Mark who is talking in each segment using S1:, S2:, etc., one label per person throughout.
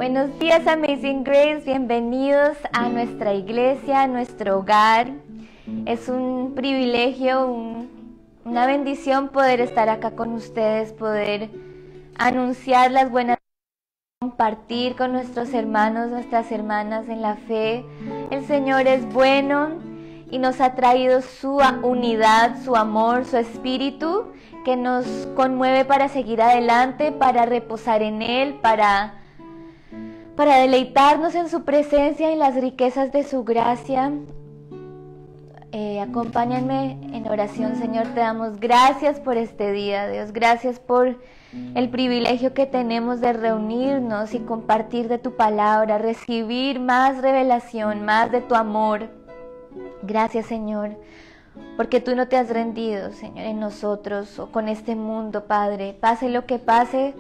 S1: Buenos días, Amazing Grace, bienvenidos a nuestra iglesia, a nuestro hogar. Es un privilegio, una bendición poder estar acá con ustedes, poder anunciar las buenas noticias, compartir con nuestros hermanos, nuestras hermanas en la fe. El Señor es bueno y nos ha traído su unidad, su amor, su espíritu, que nos conmueve para seguir adelante, para reposar en Él, para deleitarnos en su presencia y las riquezas de su gracia. Acompáñenme en oración. Señor, te damos gracias por este día, Dios. Gracias por el privilegio que tenemos de reunirnos y compartir de tu palabra, recibir más revelación, más de tu amor. Gracias, Señor, porque tú no te has rendido, Señor, en nosotros o con este mundo, Padre. Pase lo que pase,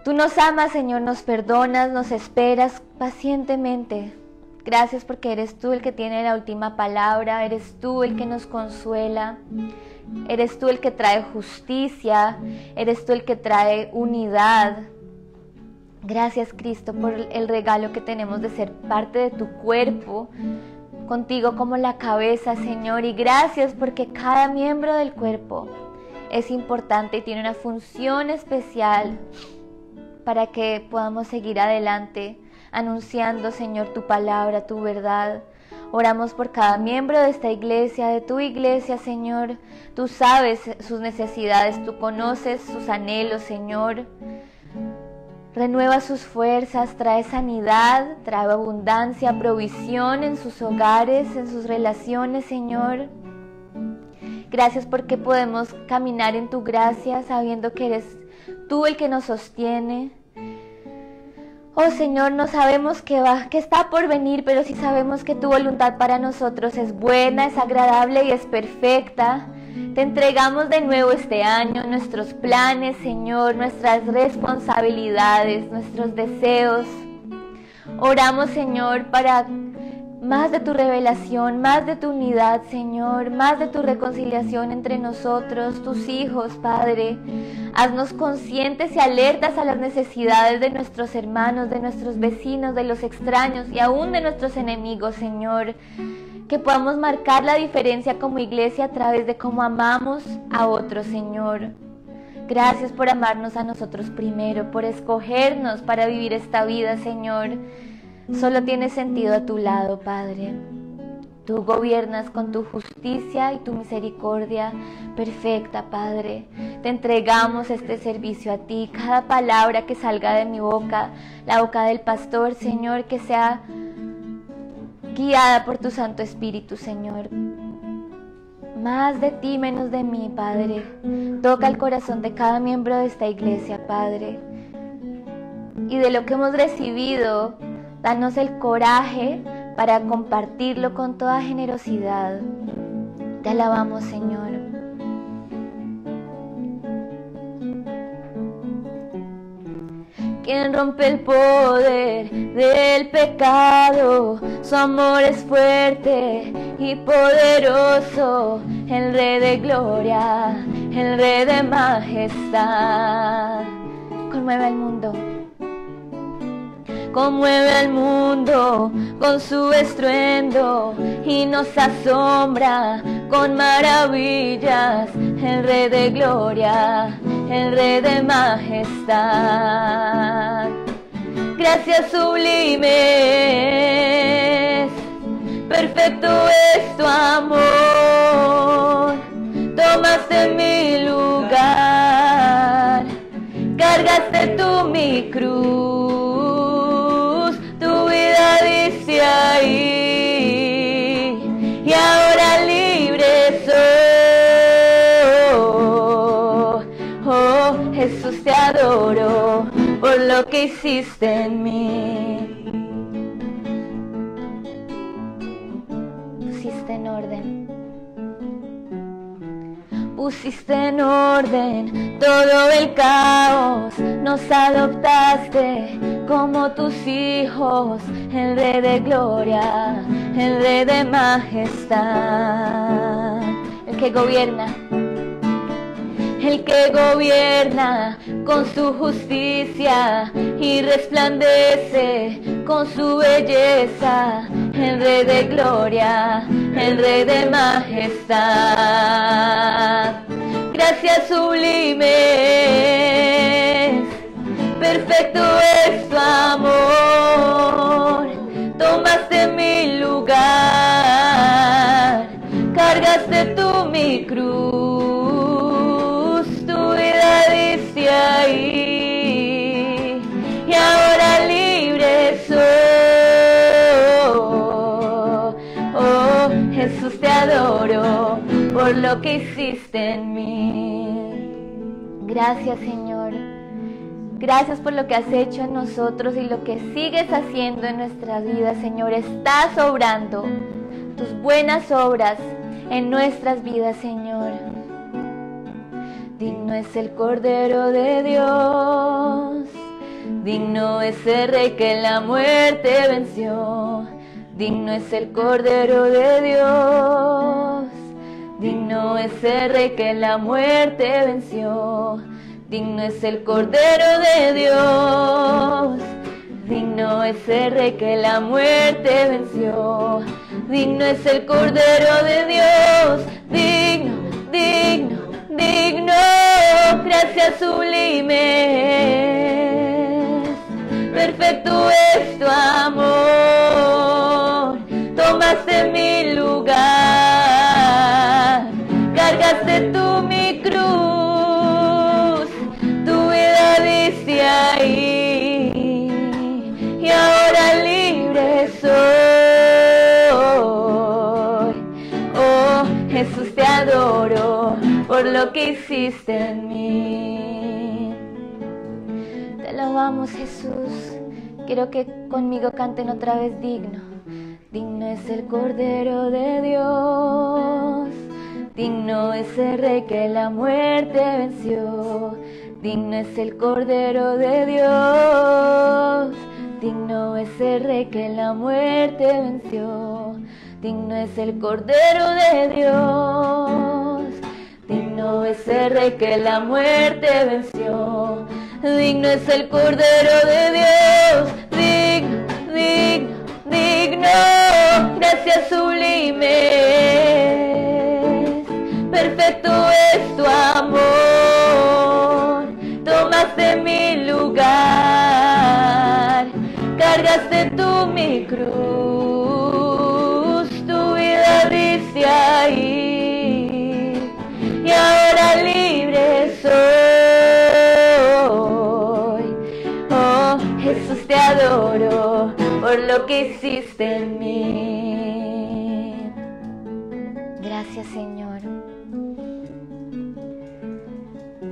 S1: tú nos amas, Señor, nos perdonas, nos esperas pacientemente. Gracias porque eres tú el que tiene la última palabra, eres tú el que nos consuela, eres tú el que trae justicia, eres tú el que trae unidad. Gracias, Cristo, por el regalo que tenemos de ser parte de tu cuerpo, contigo como la cabeza, Señor, y gracias porque cada miembro del cuerpo es importante y tiene una función especial para que podamos seguir adelante anunciando, Señor, tu palabra, tu verdad. Oramos por cada miembro de esta iglesia, de tu iglesia, Señor. Tú sabes sus necesidades, tú conoces sus anhelos, Señor. Renueva sus fuerzas, trae sanidad, trae abundancia, provisión en sus hogares, en sus relaciones, Señor. Gracias porque podemos caminar en tu gracia sabiendo que eres tú el que nos sostiene. Oh Señor, no sabemos qué está por venir, pero sí sabemos que tu voluntad para nosotros es buena, es agradable y es perfecta. Te entregamos de nuevo este año nuestros planes, Señor, nuestras responsabilidades, nuestros deseos. Oramos, Señor, para más de tu revelación, más de tu unidad, Señor, más de tu reconciliación entre nosotros, tus hijos, Padre. Haznos conscientes y alertas a las necesidades de nuestros hermanos, de nuestros vecinos, de los extraños y aún de nuestros enemigos, Señor. Que podamos marcar la diferencia como iglesia a través de cómo amamos a otros, Señor. Gracias por amarnos a nosotros primero, por escogernos para vivir esta vida, Señor. Solo tiene sentido a tu lado, Padre. Tú gobiernas con tu justicia y tu misericordia perfecta, Padre. Te entregamos este servicio a ti. Cada palabra que salga de mi boca, la boca del pastor, Señor, que sea guiada por tu Santo Espíritu, Señor. Más de ti, menos de mí, Padre. Toca el corazón de cada miembro de esta iglesia, Padre. Y de lo que hemos recibido, danos el coraje para compartirlo con toda generosidad. Te alabamos, Señor. Quien rompe el poder del pecado, su amor es fuerte y poderoso, el Rey de gloria, el Rey de majestad. Conmueve al mundo. Conmueve al mundo con su estruendo y nos asombra con maravillas, el Rey de gloria, el Rey de majestad. Gracias sublimes, perfecto es tu amor, tomaste mi lugar, cargaste tú mi cruz. Ahí, y ahora libre soy. Oh, Jesús, te adoro por lo que hiciste en mí. Pusiste en orden. Pusiste en orden todo el caos, nos adoptaste como tus hijos, el Rey de gloria, el Rey de majestad, el que gobierna el que gobierna con su justicia y resplandece con su belleza, el Rey de gloria, el Rey de majestad. Gracias sublimes, perfecto es tu amor, tomaste mi lugar, cargaste tú mi cruz, tu vida diste ahí, y ahora libre soy. Oh, Jesús, te adoro por lo que hiciste en mí. Gracias, Señor. Gracias por lo que has hecho en nosotros y lo que sigues haciendo en nuestras vidas, Señor. Estás obrando tus buenas obras en nuestras vidas, Señor. Digno es el Cordero de Dios, digno es el Rey que la muerte venció. Digno es el Cordero de Dios, digno es el Rey que la muerte venció. Digno es el Cordero de Dios, digno es el Rey que la muerte venció. Digno es el Cordero de Dios, digno, digno, digno. Gracias sublimes, perfecto es tu amor, tomaste mi lugar, cargaste tú mi cruz, tu vida diste ahí, y ahora libre soy. Oh, Jesús, te adoro por lo que hiciste en mí. Te alabamos, Jesús. Quiero que conmigo canten otra vez digno. Digno es el Cordero de Dios, digno es el Rey que la muerte venció. Digno es el Cordero de Dios, digno es el Rey que la muerte venció. Digno es el Cordero de Dios, digno es el Rey que la muerte venció. Digno es el Cordero de Dios, digno, digno, digno. Gracias sublimes, perfecto es tu amor, tomaste mi lugar, cargaste tú mi cruz, tu vida diste ahí, y ahora libre soy. Oh, Jesús, te adoro por lo que hiciste en mí. Gracias, Señor.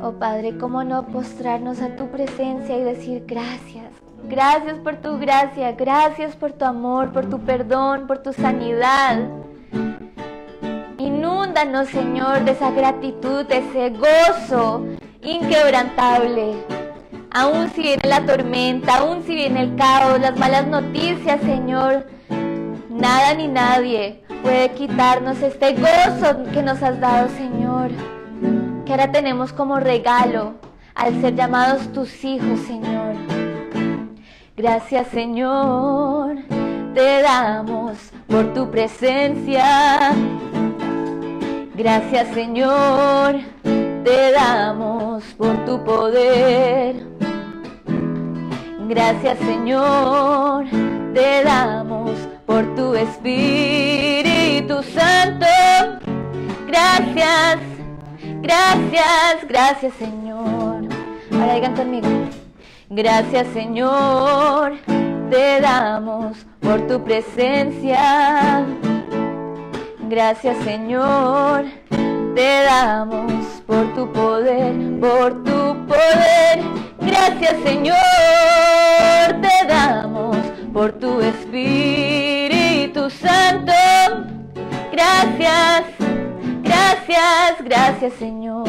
S1: Oh Padre, cómo no postrarnos a tu presencia y decir gracias. Gracias por tu gracia, gracias por tu amor, por tu perdón, por tu sanidad. Inúndanos, Señor, de esa gratitud, de ese gozo inquebrantable. Aún si viene la tormenta, aún si viene el caos, las malas noticias, Señor, nada ni nadie puede quitarnos este gozo que nos has dado, Señor, que ahora tenemos como regalo al ser llamados tus hijos, Señor. Gracias, Señor, te damos por tu presencia. Gracias, Señor, te damos por tu poder. Gracias, Señor, te damos por tu Espíritu Santo. Gracias, gracias, gracias, Señor. Ahora digan conmigo. Gracias, Señor, te damos por tu presencia. Gracias, Señor, te damos por tu poder, por tu poder. Gracias, Señor, te damos por tu Espíritu Santo. Gracias, gracias, gracias, Señor.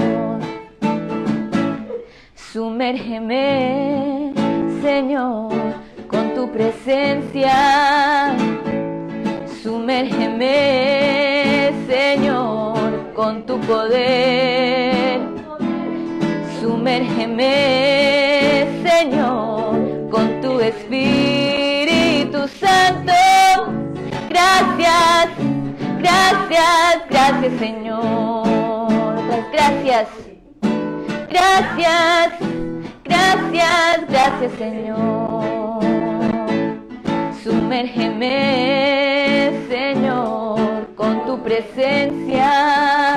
S1: Sumérgeme, Señor, con tu presencia. Sumérgeme, Señor, con tu poder. Sumérgeme, Señor, con tu Espíritu Santo. Gracias, gracias, gracias, Señor. Gracias, gracias, gracias, gracias, Señor. Sumérgeme, Señor, con tu presencia.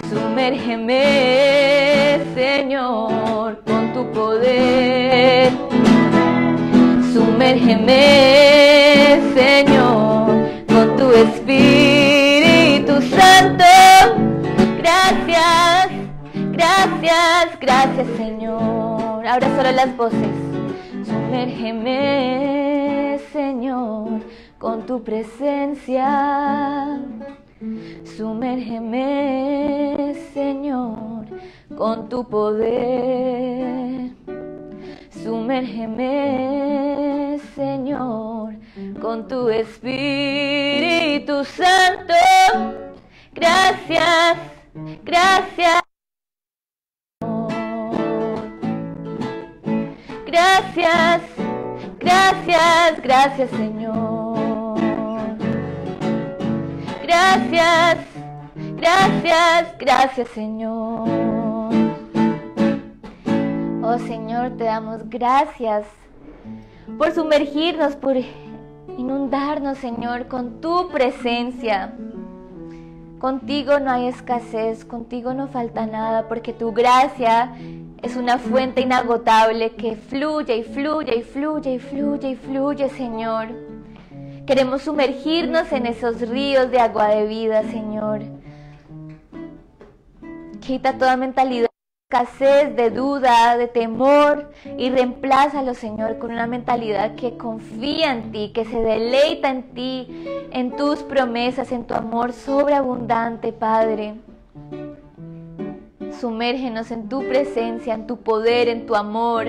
S1: Sumérgeme, Señor, con tu poder. Sumérgeme, Señor, con tu Espíritu Santo. Gracias, gracias, gracias, Señor. Ahora solo las voces. Sumérgeme, Señor, con tu presencia. Sumérgeme, Señor, con tu poder. Sumérgeme, Señor, con tu Espíritu Santo. Gracias, gracias. Gracias, gracias, gracias, Señor. Gracias, gracias, gracias, Señor. Oh Señor, te damos gracias por sumergirnos, por inundarnos, Señor, con tu presencia. Contigo no hay escasez, contigo no falta nada, porque tu gracia es una fuente inagotable que fluye y fluye y fluye y fluye y fluye, Señor. Queremos sumergirnos en esos ríos de agua de vida, Señor. Quita toda mentalidad de escasez, de duda, de temor y reemplázalo, Señor, con una mentalidad que confía en ti, que se deleita en ti, en tus promesas, en tu amor sobreabundante, Padre. Sumérgenos en tu presencia, en tu poder, en tu amor.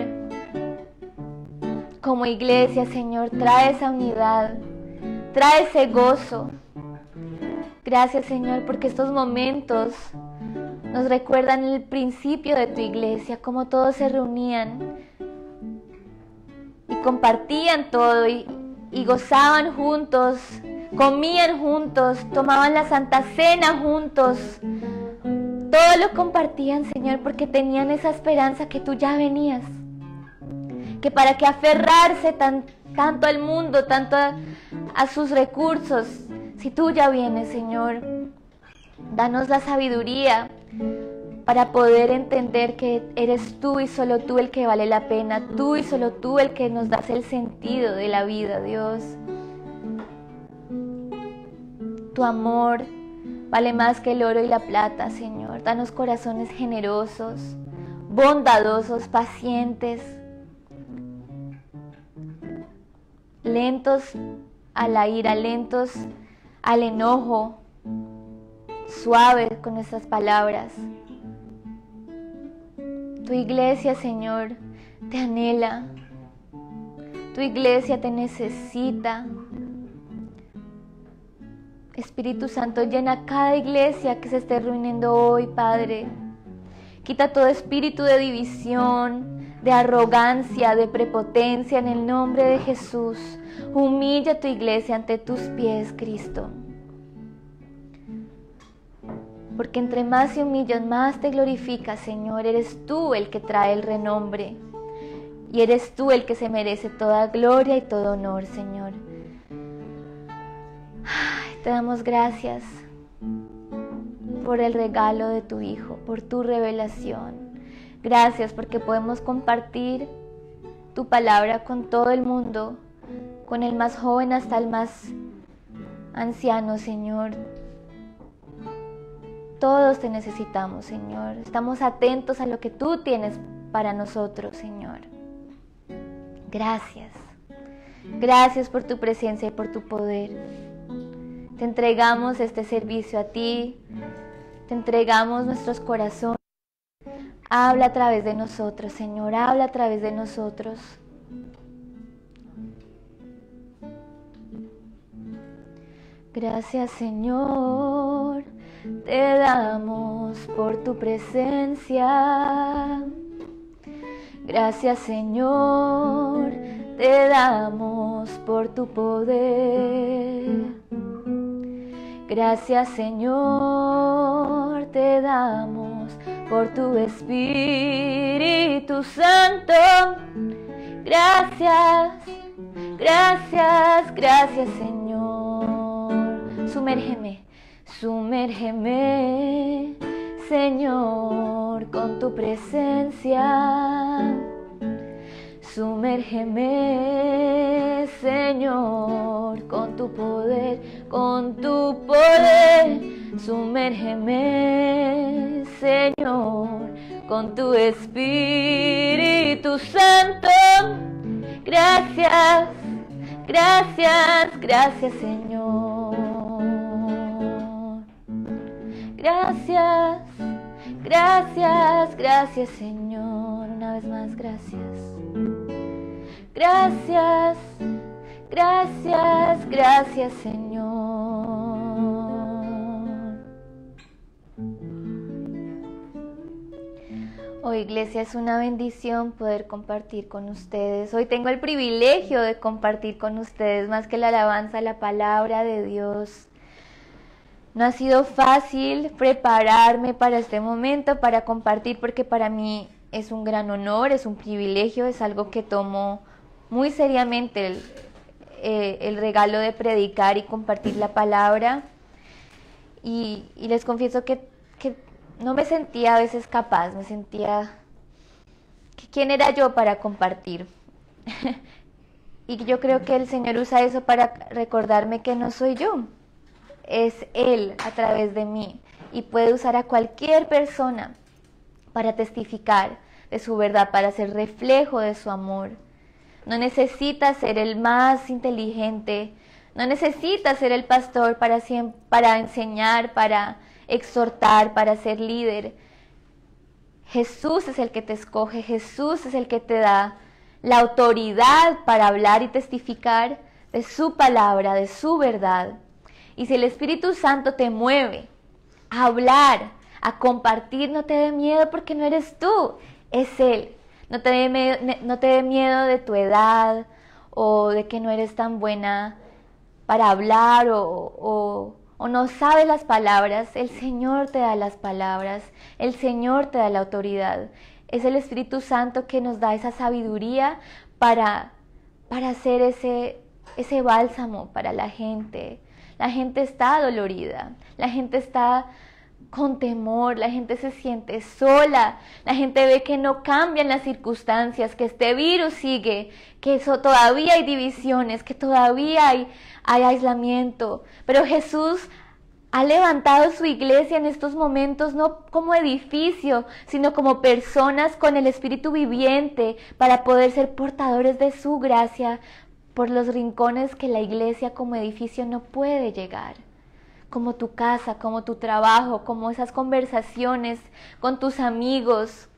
S1: Como iglesia, Señor, trae esa unidad, trae ese gozo. Gracias, Señor, porque estos momentos nos recuerdan el principio de tu iglesia, cómo todos se reunían y compartían todo y gozaban juntos, comían juntos, tomaban la Santa Cena juntos. Todo lo compartían, Señor, porque tenían esa esperanza que tú ya venías. Que para qué aferrarse tanto al mundo, tanto a sus recursos, si tú ya vienes, Señor. Danos la sabiduría para poder entender que eres tú y solo tú el que vale la pena, tú y solo tú el que nos das el sentido de la vida, Dios. Tu amor vale más que el oro y la plata, Señor. Danos corazones generosos, bondadosos, pacientes, lentos a la ira, lentos al enojo, suaves con nuestras palabras. Tu iglesia, Señor, te anhela. Tu iglesia te necesita. Espíritu Santo, llena cada iglesia que se esté reuniendo hoy, Padre. Quita todo espíritu de división, de arrogancia, de prepotencia en el nombre de Jesús. Humilla tu iglesia ante tus pies, Cristo. Porque entre más se humillan, más te glorificas, Señor. Eres tú el que trae el renombre. Y eres tú el que se merece toda gloria y todo honor, Señor. Te damos gracias por el regalo de tu Hijo, por tu revelación. Gracias porque podemos compartir tu palabra con todo el mundo, con el más joven hasta el más anciano, Señor. Todos te necesitamos, Señor. Estamos atentos a lo que tú tienes para nosotros, Señor. Gracias. Gracias por tu presencia y por tu poder. Te entregamos este servicio a ti. Te entregamos nuestros corazones. Habla a través de nosotros, Señor. Habla a través de nosotros. Gracias, Señor. te damos por tu presencia. Gracias, Señor, te damos por tu poder. Gracias, Señor, te damos por tu Espíritu Santo. Gracias, gracias, gracias, Señor. Sumérgeme, sumérgeme, Señor, con tu presencia. Sumérgeme, Señor, con tu poder, con tu poder. Sumérgeme, Señor, con tu Espíritu Santo. Gracias, gracias, gracias, Señor. Gracias, gracias, gracias, Señor. Una vez más, gracias. Gracias, gracias, gracias, Señor. Hoy, iglesia, es una bendición poder compartir con ustedes. Hoy tengo el privilegio de compartir con ustedes más que la alabanza, la palabra de Dios. No ha sido fácil prepararme para este momento, para compartir, porque para mí es un gran honor, es un privilegio, es algo que tomo muy seriamente, el regalo de predicar y compartir la palabra. Y les confieso que no me sentía a veces capaz, me sentía ¿quién era yo para compartir? Y yo creo que el Señor usa eso para recordarme que no soy yo, es Él a través de mí, y puede usar a cualquier persona para testificar de su verdad, para ser reflejo de su amor. No necesita ser el más inteligente, no necesita ser el pastor para enseñar, para exhortar, para ser líder. Jesús es el que te escoge, Jesús es el que te da la autoridad para hablar y testificar de su palabra, de su verdad. Y si el Espíritu Santo te mueve a hablar, a compartir, no te dé miedo, porque no eres tú, es Él. No te dé miedo de tu edad o de que no eres tan buena para hablar o no sabes las palabras. El Señor te da las palabras, el Señor te da la autoridad. Es el Espíritu Santo que nos da esa sabiduría para hacer ese bálsamo para la gente. La gente está dolorida, la gente está con temor, la gente se siente sola, la gente ve que no cambian las circunstancias, que este virus sigue, que todavía hay divisiones, que todavía hay aislamiento. Pero Jesús ha levantado su iglesia en estos momentos no como edificio, sino como personas con el Espíritu viviente para poder ser portadores de su gracia por los rincones que la iglesia como edificio no puede llegar. Como tu casa, como tu trabajo, como esas conversaciones con tus amigos.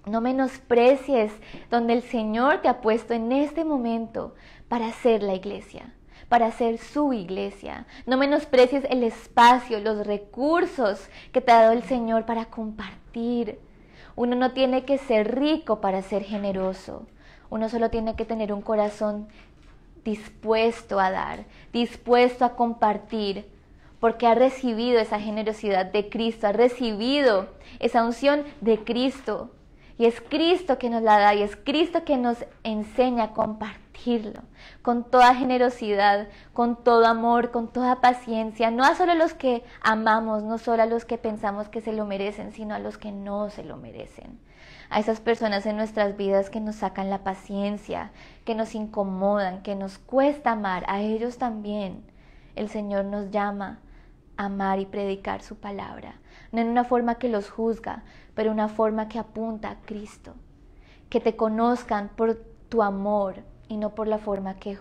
S1: No menosprecies donde el Señor te ha puesto en este momento para ser la iglesia, para ser su iglesia. No menosprecies el espacio, los recursos que te ha dado el Señor para compartir. Uno no tiene que ser rico para ser generoso. Uno solo tiene que tener un corazón dispuesto a dar, dispuesto a compartir, porque ha recibido esa generosidad de Cristo, ha recibido esa unción de Cristo, y es Cristo que nos la da, y es Cristo que nos enseña a compartirlo, con toda generosidad, con todo amor, con toda paciencia, no a solo los que amamos, no solo a los que pensamos que se lo merecen, sino a los que no se lo merecen. A esas personas en nuestras vidas que nos sacan la paciencia, que nos incomodan, que nos cuesta amar, a ellos también el Señor nos llama a amar y predicar su palabra. No en una forma que los juzga, pero una forma que apunta a Cristo. Que te conozcan por tu amor y no por la forma que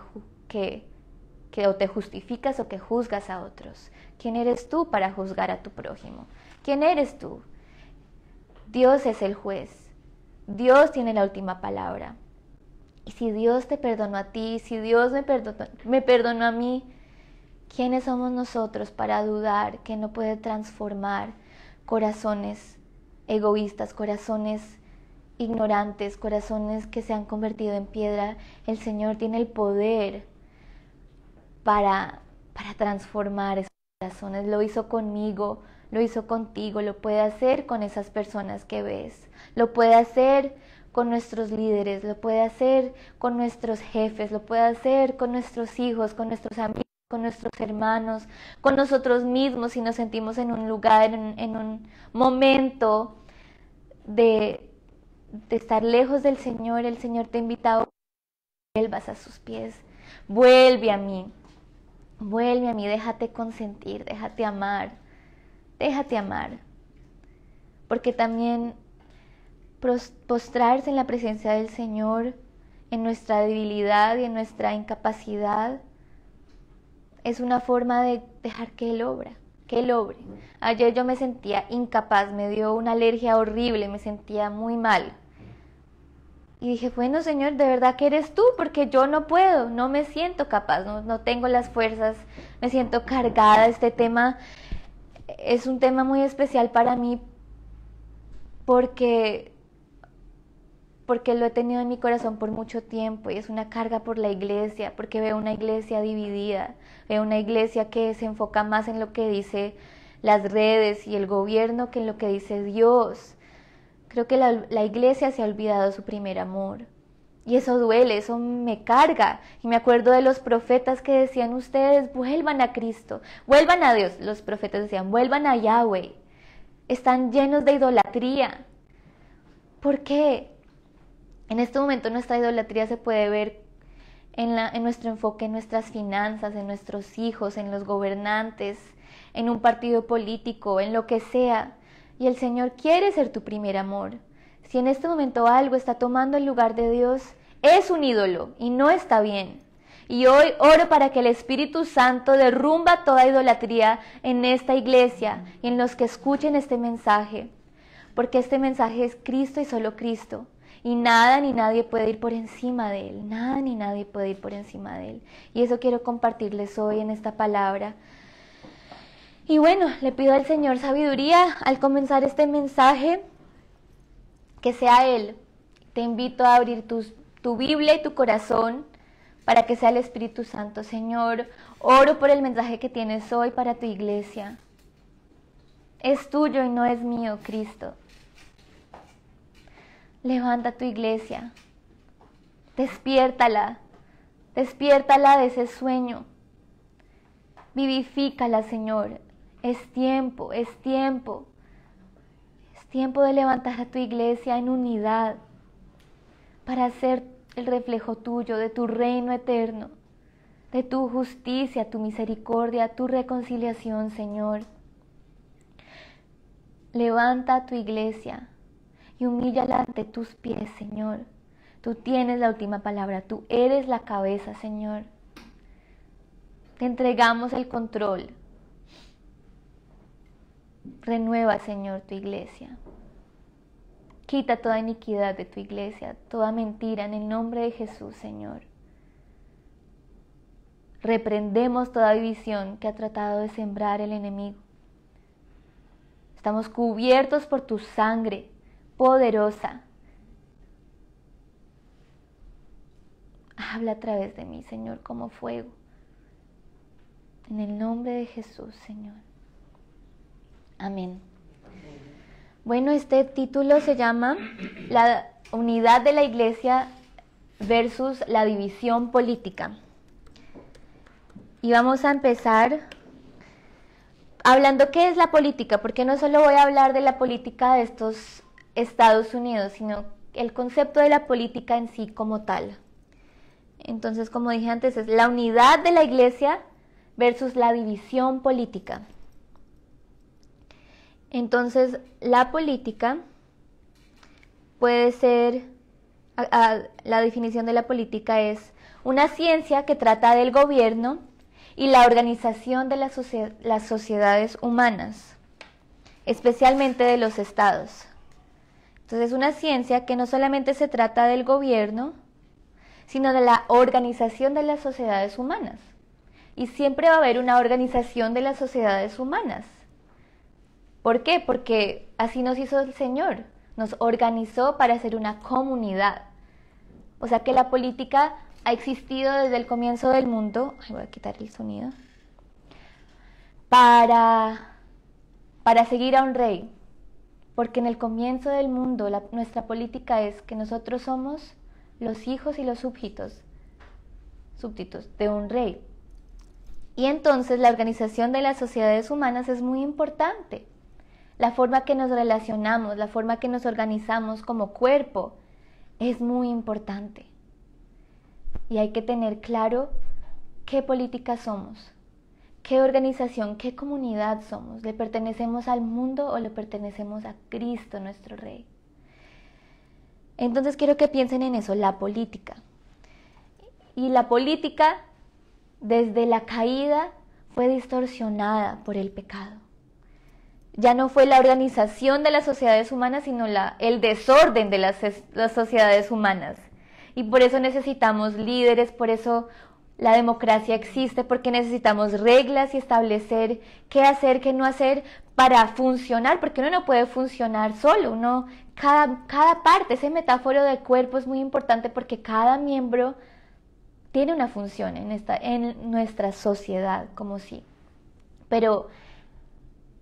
S1: o te justificas o que juzgas a otros. ¿Quién eres tú para juzgar a tu prójimo? ¿Quién eres tú? Dios es el juez. Dios tiene la última palabra. Y si Dios te perdonó a ti, si Dios me perdonó a mí, ¿Quiénes somos nosotros para dudar que no puede transformar corazones egoístas, corazones ignorantes, corazones que se han convertido en piedra? El Señor tiene el poder para transformar esos corazones. Lo hizo conmigo, lo hizo contigo, lo puede hacer con esas personas que ves, lo puede hacer con nuestros líderes, lo puede hacer con nuestros jefes, lo puede hacer con nuestros hijos, con nuestros amigos, con nuestros hermanos, con nosotros mismos. Si nos sentimos en un lugar, en un momento de estar lejos del Señor, el Señor te invita a que vuelvas a sus pies. Vuelve a mí, déjate consentir, déjate amar, porque también postrarse en la presencia del Señor, en nuestra debilidad y en nuestra incapacidad, es una forma de dejar que Él obre. Ayer yo me sentía incapaz, me dio una alergia horrible, me sentía muy mal. Y dije, bueno, Señor, de verdad que eres tú, porque yo no puedo, no me siento capaz, no tengo las fuerzas, me siento cargada. Este tema es un tema muy especial para mí porque lo he tenido en mi corazón por mucho tiempo, y es una carga por la iglesia, porque veo una iglesia dividida, veo una iglesia que se enfoca más en lo que dice las redes y el gobierno que en lo que dice Dios. Creo que la iglesia se ha olvidado de su primer amor, y eso duele, eso me carga. Y me acuerdo de los profetas que decían, ustedes vuelvan a Cristo, vuelvan a Dios. Los profetas decían, vuelvan a Yahweh. Están llenos de idolatría. ¿Por qué? En este momento nuestra idolatría se puede ver en nuestro enfoque, en nuestras finanzas, en nuestros hijos, en los gobernantes, en un partido político, en lo que sea. Y el Señor quiere ser tu primer amor. Si en este momento algo está tomando el lugar de Dios, es un ídolo y no está bien. Y hoy oro para que el Espíritu Santo derrumba toda idolatría en esta iglesia y en los que escuchen este mensaje. Porque este mensaje es Cristo y solo Cristo. Y nada ni nadie puede ir por encima de Él. Nada ni nadie puede ir por encima de Él. Y eso quiero compartirles hoy en esta palabra. Y bueno, le pido al Señor sabiduría al comenzar este mensaje. Que sea Él. Te invito a abrir tu Biblia y tu corazón para que sea el Espíritu Santo. Señor, oro por el mensaje que tienes hoy para tu iglesia. Es tuyo y no es mío, Cristo. Levanta tu iglesia, despiértala de ese sueño, vivifícala, Señor. Es tiempo de levantar a tu iglesia en unidad para ser el reflejo tuyo, de tu reino eterno, de tu justicia, tu misericordia, tu reconciliación, Señor. Levanta a tu iglesia y humíllala ante tus pies, Señor. Tú tienes la última palabra, tú eres la cabeza, Señor. Te entregamos el control. Renueva, Señor, tu iglesia. Quita toda iniquidad de tu iglesia, toda mentira en el nombre de Jesús, Señor. Reprendemos toda división que ha tratado de sembrar el enemigo. Estamos cubiertos por tu sangre poderosa. Habla a través de mí, Señor, como fuego. En el nombre de Jesús, Señor. Amén. Bueno, este título se llama La unidad de la iglesia versus la división política. Y vamos a empezar hablando qué es la política, porque no solo voy a hablar de la política de estos Estados Unidos, sino el concepto de la política en sí como tal. Entonces, como dije antes, es la unidad de la iglesia versus la división política. Entonces, la política puede ser, la definición de la política es una ciencia que trata del gobierno y la organización de las sociedades humanas, especialmente de los estados. Entonces, es una ciencia que no solamente se trata del gobierno, sino de la organización de las sociedades humanas. y siempre va a haber una organización de las sociedades humanas. ¿Por qué? Porque así nos hizo el Señor, nos organizó para ser una comunidad. O sea que la política ha existido desde el comienzo del mundo. Ay, voy a quitar el sonido. Para seguir a un rey. Porque en el comienzo del mundo nuestra política es que nosotros somos los hijos y los súbditos de un rey. Y entonces la organización de las sociedades humanas es muy importante. La forma que nos relacionamos, la forma que nos organizamos como cuerpo es muy importante. Y hay que tener claro qué política somos, qué organización, qué comunidad somos. ¿Le pertenecemos al mundo o le pertenecemos a Cristo, nuestro Rey? Entonces quiero que piensen en eso, la política. Y la política, desde la caída, fue distorsionada por el pecado. Ya no fue la organización de las sociedades humanas, sino el desorden de las sociedades humanas. Y por eso necesitamos líderes, por eso la democracia existe, porque necesitamos reglas y establecer qué hacer, qué no hacer para funcionar, porque uno no puede funcionar solo. Cada parte, ese metáforo del cuerpo es muy importante porque cada miembro tiene una función en nuestra sociedad, como sí. Pero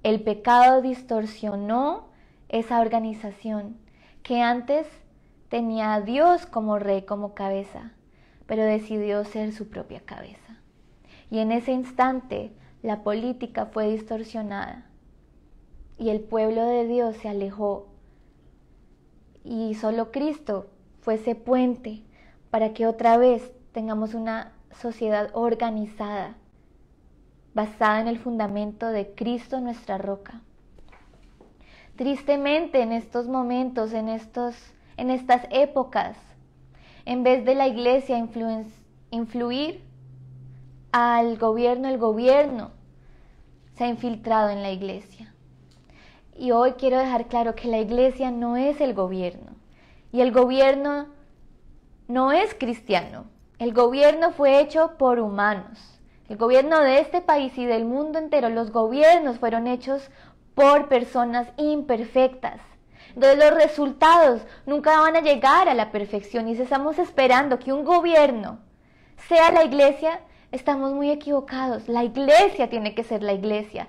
S1: el pecado distorsionó esa organización que antes tenía a Dios como rey, como cabeza, pero decidió ser su propia cabeza. Y en ese instante la política fue distorsionada y el pueblo de Dios se alejó. Y solo Cristo fue ese puente para que otra vez tengamos una sociedad organizada, basada en el fundamento de Cristo, nuestra roca. Tristemente, en estos momentos, en estas épocas, en vez de la iglesia influir al gobierno, el gobierno se ha infiltrado en la iglesia. Y hoy quiero dejar claro que la iglesia no es el gobierno. Y el gobierno no es cristiano. El gobierno fue hecho por humanos. El gobierno de este país y del mundo entero, los gobiernos fueron hechos por personas imperfectas. Entonces los resultados nunca van a llegar a la perfección, y si estamos esperando que un gobierno sea la iglesia, estamos muy equivocados. La iglesia tiene que ser la iglesia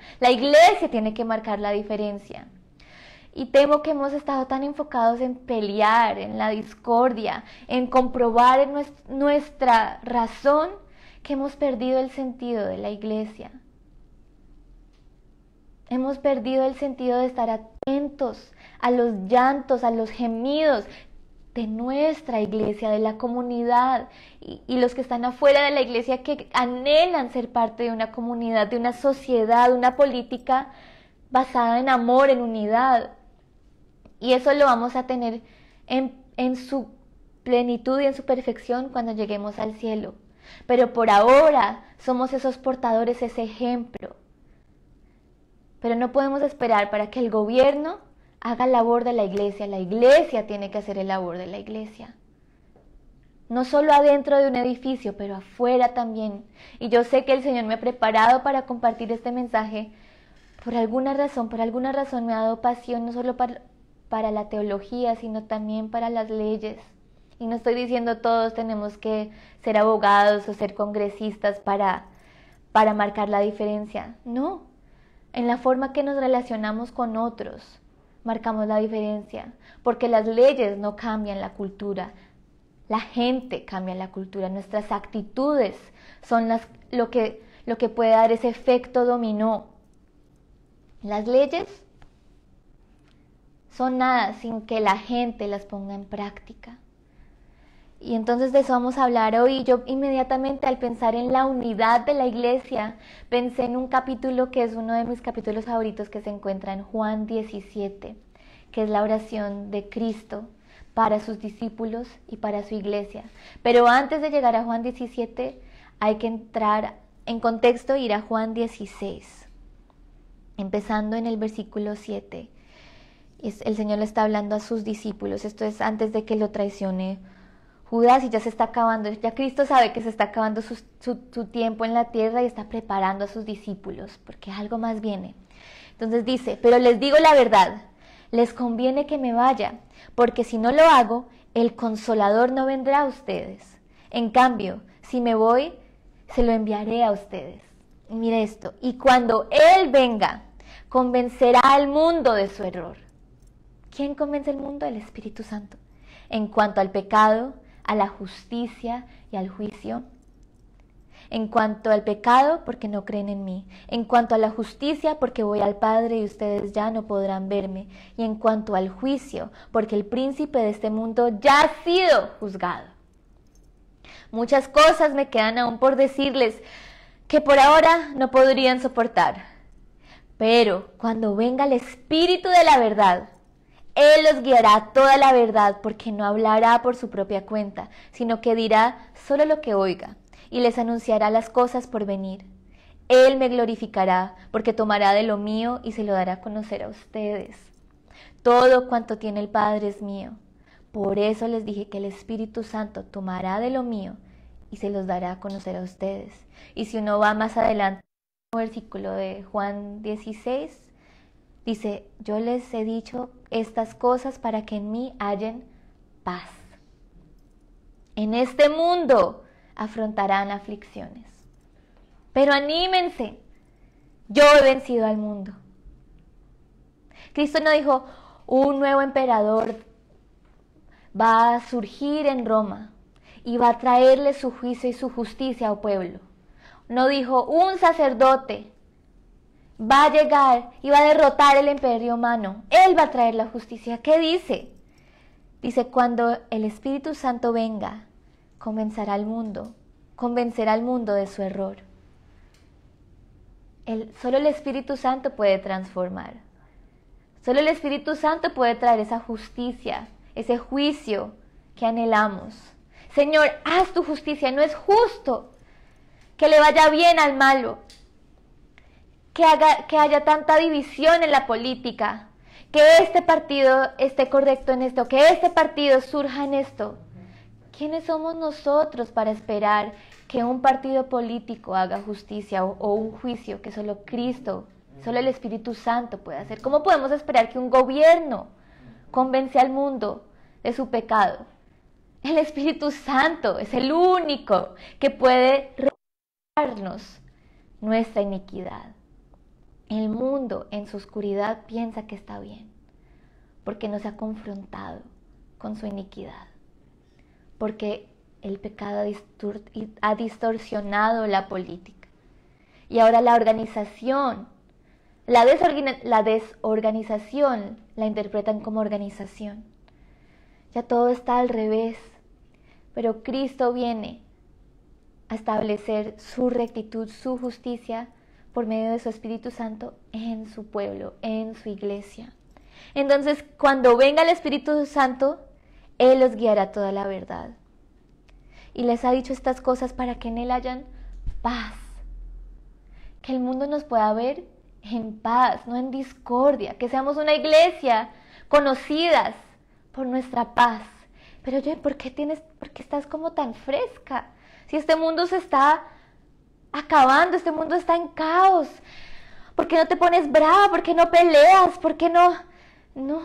S1: tiene que marcar la diferencia. Y temo que hemos estado tan enfocados en pelear, en la discordia, en comprobar en nuestra razón, que hemos perdido el sentido de la iglesia. Hemos perdido el sentido de estar atentos a los llantos, a los gemidos de nuestra iglesia, de la comunidad, y los que están afuera de la iglesia, que anhelan ser parte de una comunidad, de una sociedad, una política basada en amor, en unidad. Y eso lo vamos a tener en su plenitud y en su perfección cuando lleguemos al cielo. Pero por ahora somos esos portadores, ese ejemplo. Pero no podemos esperar para que el gobierno haga labor de la iglesia tiene que hacer el labor de la iglesia. No solo adentro de un edificio, pero afuera también. Y yo sé que el Señor me ha preparado para compartir este mensaje por alguna razón me ha dado pasión, no solo para la teología, sino también para las leyes. Y no estoy diciendo todos tenemos que ser abogados o ser congresistas para marcar la diferencia. No, en la forma que nos relacionamos con otros marcamos la diferencia, porque las leyes no cambian la cultura, la gente cambia la cultura, nuestras actitudes son lo que puede dar ese efecto dominó. Las leyes son nada sin que la gente las ponga en práctica. Y entonces de eso vamos a hablar hoy. Yo inmediatamente, al pensar en la unidad de la iglesia, pensé en un capítulo que es uno de mis capítulos favoritos, que se encuentra en Juan 17, que es la oración de Cristo para sus discípulos y para su iglesia. Pero antes de llegar a Juan 17, hay que entrar en contexto e ir a Juan 16, empezando en el versículo 7. El Señor le está hablando a sus discípulos. Esto es antes de que lo traicione Judas, y ya se está acabando, ya Cristo sabe que se está acabando su tiempo en la tierra y está preparando a sus discípulos, porque algo más viene. Entonces dice, pero les digo la verdad, les conviene que me vaya, porque si no lo hago, el Consolador no vendrá a ustedes. En cambio, si me voy, se lo enviaré a ustedes. Y mire esto, y cuando Él venga, convencerá al mundo de su error. ¿Quién convence al mundo? El Espíritu Santo. En cuanto al pecado, a la justicia y al juicio. En cuanto al pecado, porque no creen en mí. En cuanto a la justicia, porque voy al Padre y ustedes ya no podrán verme. Y en cuanto al juicio, porque el príncipe de este mundo ya ha sido juzgado. Muchas cosas me quedan aún por decirles que por ahora no podrían soportar. Pero cuando venga el Espíritu de la verdad, Él los guiará a toda la verdad, porque no hablará por su propia cuenta, sino que dirá solo lo que oiga, y les anunciará las cosas por venir. Él me glorificará, porque tomará de lo mío y se lo dará a conocer a ustedes. Todo cuanto tiene el Padre es mío. Por eso les dije que el Espíritu Santo tomará de lo mío y se los dará a conocer a ustedes. Y si uno va más adelante, el versículo de Juan 16, dice, yo les he dicho estas cosas para que en mí hallen paz. En este mundo afrontarán aflicciones, pero anímense, yo he vencido al mundo. Cristo no dijo, un nuevo emperador va a surgir en Roma y va a traerle su juicio y su justicia al pueblo. No dijo, un sacerdote va a llegar y va a derrotar el imperio humano. Él va a traer la justicia. ¿Qué dice? Dice, cuando el Espíritu Santo venga, convencerá al mundo de su error. Solo el Espíritu Santo puede transformar. Solo el Espíritu Santo puede traer esa justicia, ese juicio que anhelamos. Señor, haz tu justicia. No es justo que le vaya bien al malo, que haya tanta división en la política, que este partido esté correcto en esto, que este partido surja en esto. ¿Quiénes somos nosotros para esperar que un partido político haga justicia o un juicio que solo Cristo, solo el Espíritu Santo puede hacer? ¿Cómo podemos esperar que un gobierno convence al mundo de su pecado? El Espíritu Santo es el único que puede revelarnos nuestra iniquidad. El mundo en su oscuridad piensa que está bien, porque no se ha confrontado con su iniquidad, porque el pecado ha distorsionado la política. Y ahora la organización, la desorganización la interpretan como organización. Ya todo está al revés, pero Cristo viene a establecer su rectitud, su justicia, por medio de su Espíritu Santo en su pueblo, en su iglesia. Entonces, cuando venga el Espíritu Santo, Él los guiará a toda la verdad. Y les ha dicho estas cosas para que en Él hayan paz. Que el mundo nos pueda ver en paz, no en discordia. Que seamos una iglesia conocidas por nuestra paz. Pero oye, ¿por qué estás como tan fresca? Si este mundo se está acabando, este mundo está en caos. ¿Por qué no te pones brava? ¿Por qué no peleas? ¿Por qué no? No,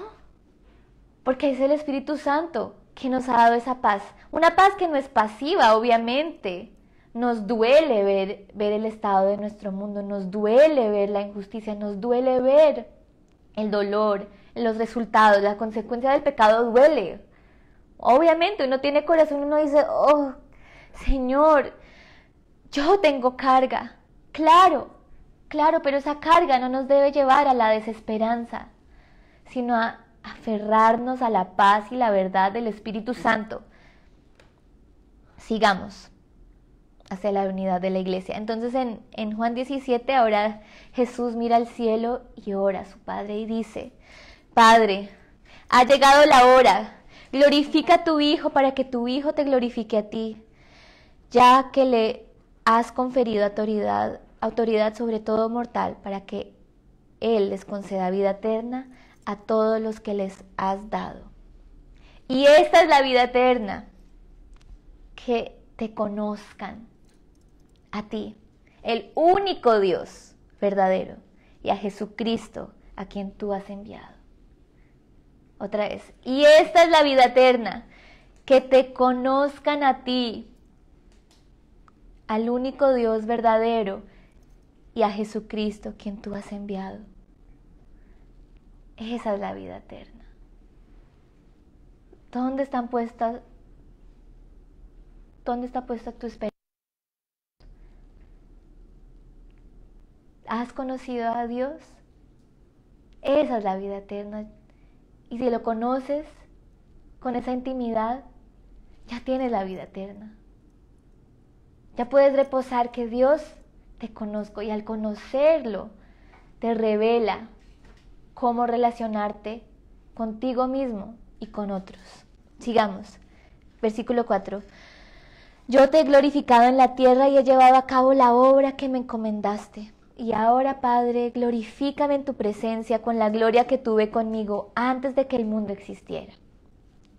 S1: porque es el Espíritu Santo que nos ha dado esa paz. Una paz que no es pasiva, obviamente. Nos duele ver el estado de nuestro mundo, nos duele ver la injusticia, nos duele ver el dolor, los resultados, la consecuencia del pecado duele. Obviamente uno tiene corazón, uno dice, oh, Señor, yo tengo carga. Claro, pero esa carga no nos debe llevar a la desesperanza, sino a aferrarnos a la paz y la verdad del Espíritu Santo. Sigamos hacia la unidad de la iglesia. Entonces en Juan 17 ahora Jesús mira al cielo y ora a su Padre y dice, Padre, ha llegado la hora, glorifica a tu Hijo para que tu Hijo te glorifique a ti, ya que le has conferido autoridad sobre todo mortal, para que Él les conceda vida eterna a todos los que les has dado. Y esta es la vida eterna, que te conozcan a ti, el único Dios verdadero, y a Jesucristo, a quien tú has enviado. Otra vez. Y esta es la vida eterna, que te conozcan a ti, al único Dios verdadero, y a Jesucristo, quien tú has enviado. Esa es la vida eterna. ¿Dónde está puesta tu esperanza? ¿Has conocido a Dios? Esa es la vida eterna. Y si lo conoces con esa intimidad, ya tienes la vida eterna. Ya puedes reposar que Dios te conozco, y al conocerlo te revela cómo relacionarte contigo mismo y con otros. Sigamos. Versículo 4. Yo te he glorificado en la tierra y he llevado a cabo la obra que me encomendaste. Y ahora, Padre, glorifícame en tu presencia con la gloria que tuve conmigo antes de que el mundo existiera.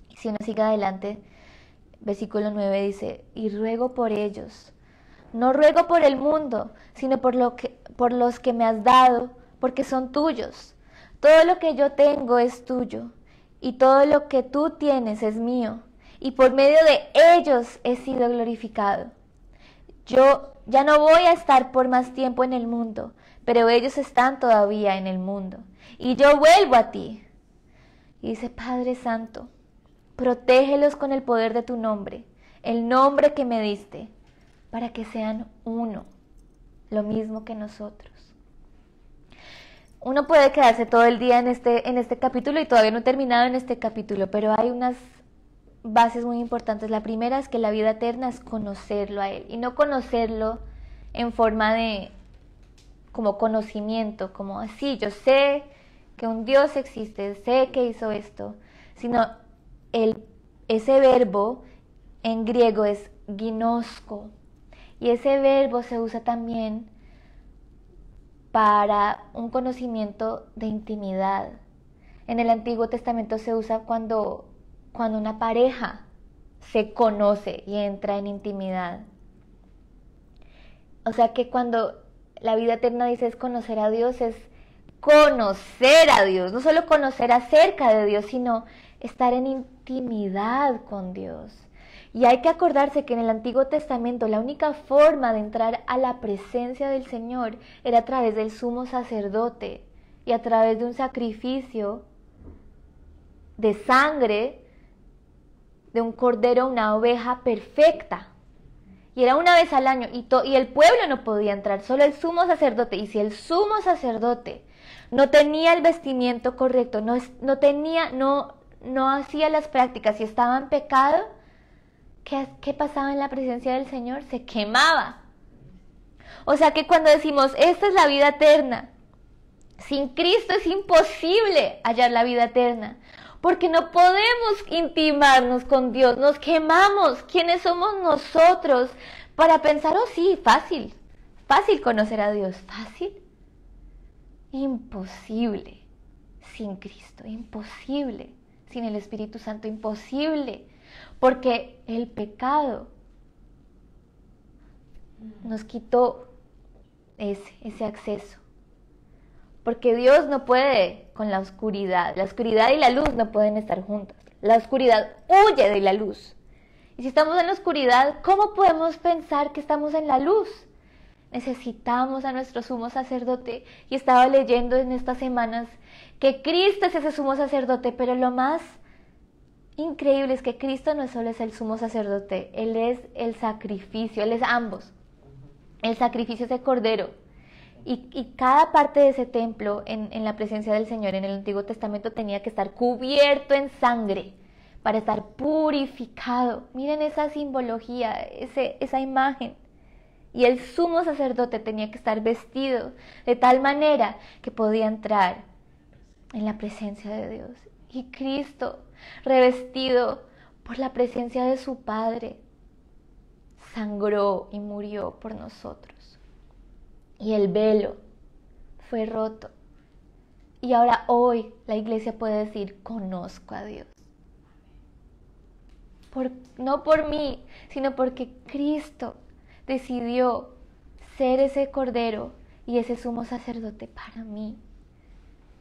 S1: Y si uno sigue adelante, versículo 9 dice, y ruego por ellos. No ruego por el mundo, sino por los que me has dado, porque son tuyos. Todo lo que yo tengo es tuyo, y todo lo que tú tienes es mío, y por medio de ellos he sido glorificado. Yo ya no voy a estar por más tiempo en el mundo, pero ellos están todavía en el mundo, y yo vuelvo a ti. Y dice, Padre Santo, protégelos con el poder de tu nombre, el nombre que me diste, para que sean uno, lo mismo que nosotros. Uno puede quedarse todo el día en este capítulo, y todavía no he terminado en este capítulo, pero hay unas bases muy importantes. La primera es que la vida eterna es conocerlo a Él, y no conocerlo en forma de como conocimiento, como así, yo sé que un Dios existe, sé que hizo esto, sino ese verbo en griego es ginosko, y ese verbo se usa también para un conocimiento de intimidad. En el Antiguo Testamento se usa cuando una pareja se conoce y entra en intimidad. O sea que cuando la vida eterna dice es conocer a Dios, es conocer a Dios, no solo conocer acerca de Dios, sino estar en intimidad con Dios. Y hay que acordarse que en el Antiguo Testamento la única forma de entrar a la presencia del Señor era a través del sumo sacerdote y a través de un sacrificio de sangre de un cordero, una oveja perfecta. Y era una vez al año, y el pueblo no podía entrar, solo el sumo sacerdote. Y si el sumo sacerdote no tenía el vestimiento correcto, no hacía las prácticas y estaba en pecado, ¿qué pasaba en la presencia del Señor? Se quemaba. O sea que cuando decimos, esta es la vida eterna, sin Cristo es imposible hallar la vida eterna, porque no podemos intimarnos con Dios, nos quemamos. ¿Quiénes somos nosotros para pensar, oh sí, fácil conocer a Dios? ¿Fácil? Imposible sin Cristo, imposible sin el Espíritu Santo, imposible, porque el pecado nos quitó ese acceso. Porque Dios no puede con la oscuridad y la luz no pueden estar juntas. La oscuridad huye de la luz. Y si estamos en la oscuridad, ¿cómo podemos pensar que estamos en la luz? Necesitamos a nuestro sumo sacerdote. Y estaba leyendo en estas semanas que Cristo es ese sumo sacerdote, pero lo más increíble es que Cristo no solo es el sumo sacerdote, Él es el sacrificio, Él es ambos. El sacrificio de cordero. Y cada parte de ese templo en la presencia del Señor en el Antiguo Testamento tenía que estar cubierto en sangre para estar purificado. Miren esa simbología, esa imagen. Y el sumo sacerdote tenía que estar vestido de tal manera que podía entrar en la presencia de Dios. Y Cristo, revestido por la presencia de su Padre, sangró y murió por nosotros. Y el velo fue roto. Y ahora hoy la iglesia puede decir, conozco a Dios. no por mí, sino porque Cristo decidió ser ese cordero y ese sumo sacerdote para mí.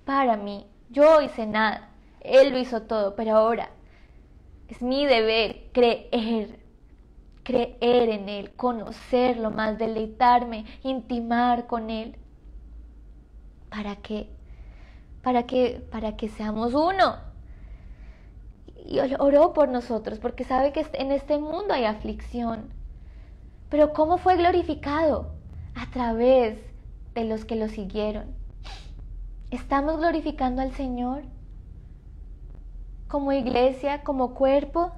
S1: Para mí. Yo hice nada. Él lo hizo todo, pero ahora es mi deber creer en Él, conocerlo más, deleitarme, intimar con Él. ¿Para qué? Para que seamos uno. Y oró por nosotros, porque sabe que en este mundo hay aflicción. Pero ¿cómo fue glorificado? A través de los que lo siguieron. ¿Estamos glorificando al Señor? Como iglesia, como cuerpo.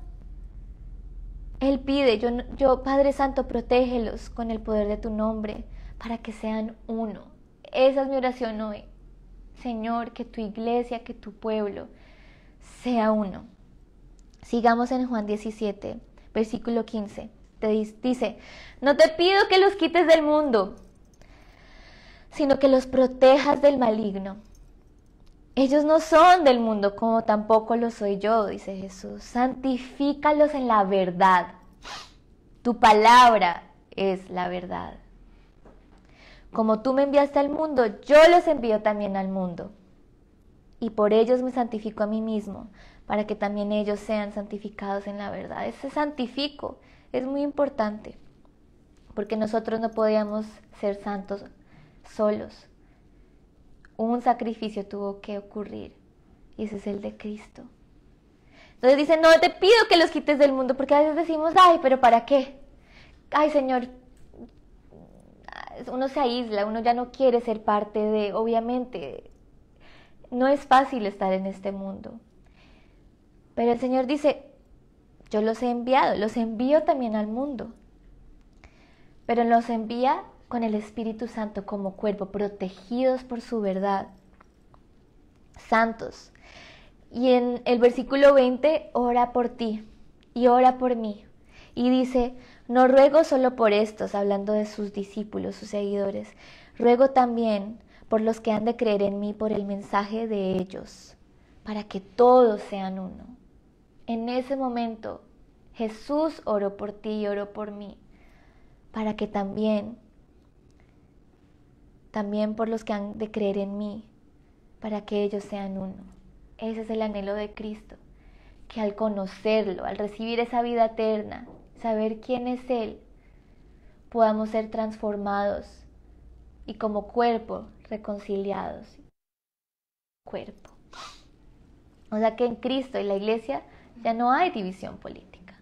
S1: Él pide, yo Padre Santo, protégelos con el poder de tu nombre, para que sean uno. Esa es mi oración hoy. Señor, que tu iglesia, que tu pueblo sea uno. Sigamos en Juan 17, versículo 15. Te dice, no te pido que los quites del mundo, sino que los protejas del maligno. Ellos no son del mundo, como tampoco lo soy yo, dice Jesús. Santifícalos en la verdad. Tu palabra es la verdad. Como tú me enviaste al mundo, yo los envío también al mundo. Y por ellos me santifico a mí mismo, para que también ellos sean santificados en la verdad. Ese santifico es muy importante, porque nosotros no podíamos ser santos solos. Un sacrificio tuvo que ocurrir, y ese es el de Cristo. Entonces dice, no te pido que los quites del mundo, porque a veces decimos, ay, pero ¿para qué? Ay, Señor, uno se aísla, uno ya no quiere ser parte de, obviamente, no es fácil estar en este mundo. Pero el Señor dice, yo los he enviado, los envío también al mundo. Pero los envía con el Espíritu Santo como cuerpo, protegidos por su verdad, santos. Y en el versículo 20, ora por ti y ora por mí. Y dice, no ruego solo por estos, hablando de sus discípulos, sus seguidores, ruego también por los que han de creer en mí por el mensaje de ellos, para que todos sean uno. En ese momento, Jesús oró por ti y oró por mí, para que también por los que han de creer en mí, para que ellos sean uno. Ese es el anhelo de Cristo, que al conocerlo, al recibir esa vida eterna, saber quién es Él, podamos ser transformados y como cuerpo reconciliados. Cuerpo. O sea que en Cristo y la iglesia ya no hay división política,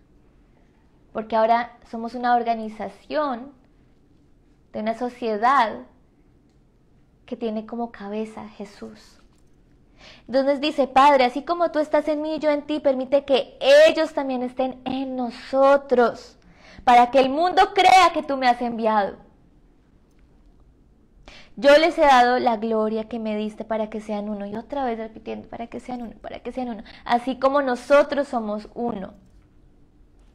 S1: porque ahora somos una organización de una sociedad que tiene como cabeza Jesús. Entonces dice, Padre, así como tú estás en mí y yo en ti, permite que ellos también estén en nosotros, para que el mundo crea que tú me has enviado. Yo les he dado la gloria que me diste para que sean uno. Y otra vez repitiendo, para que sean uno, para que sean uno. Así como nosotros somos uno.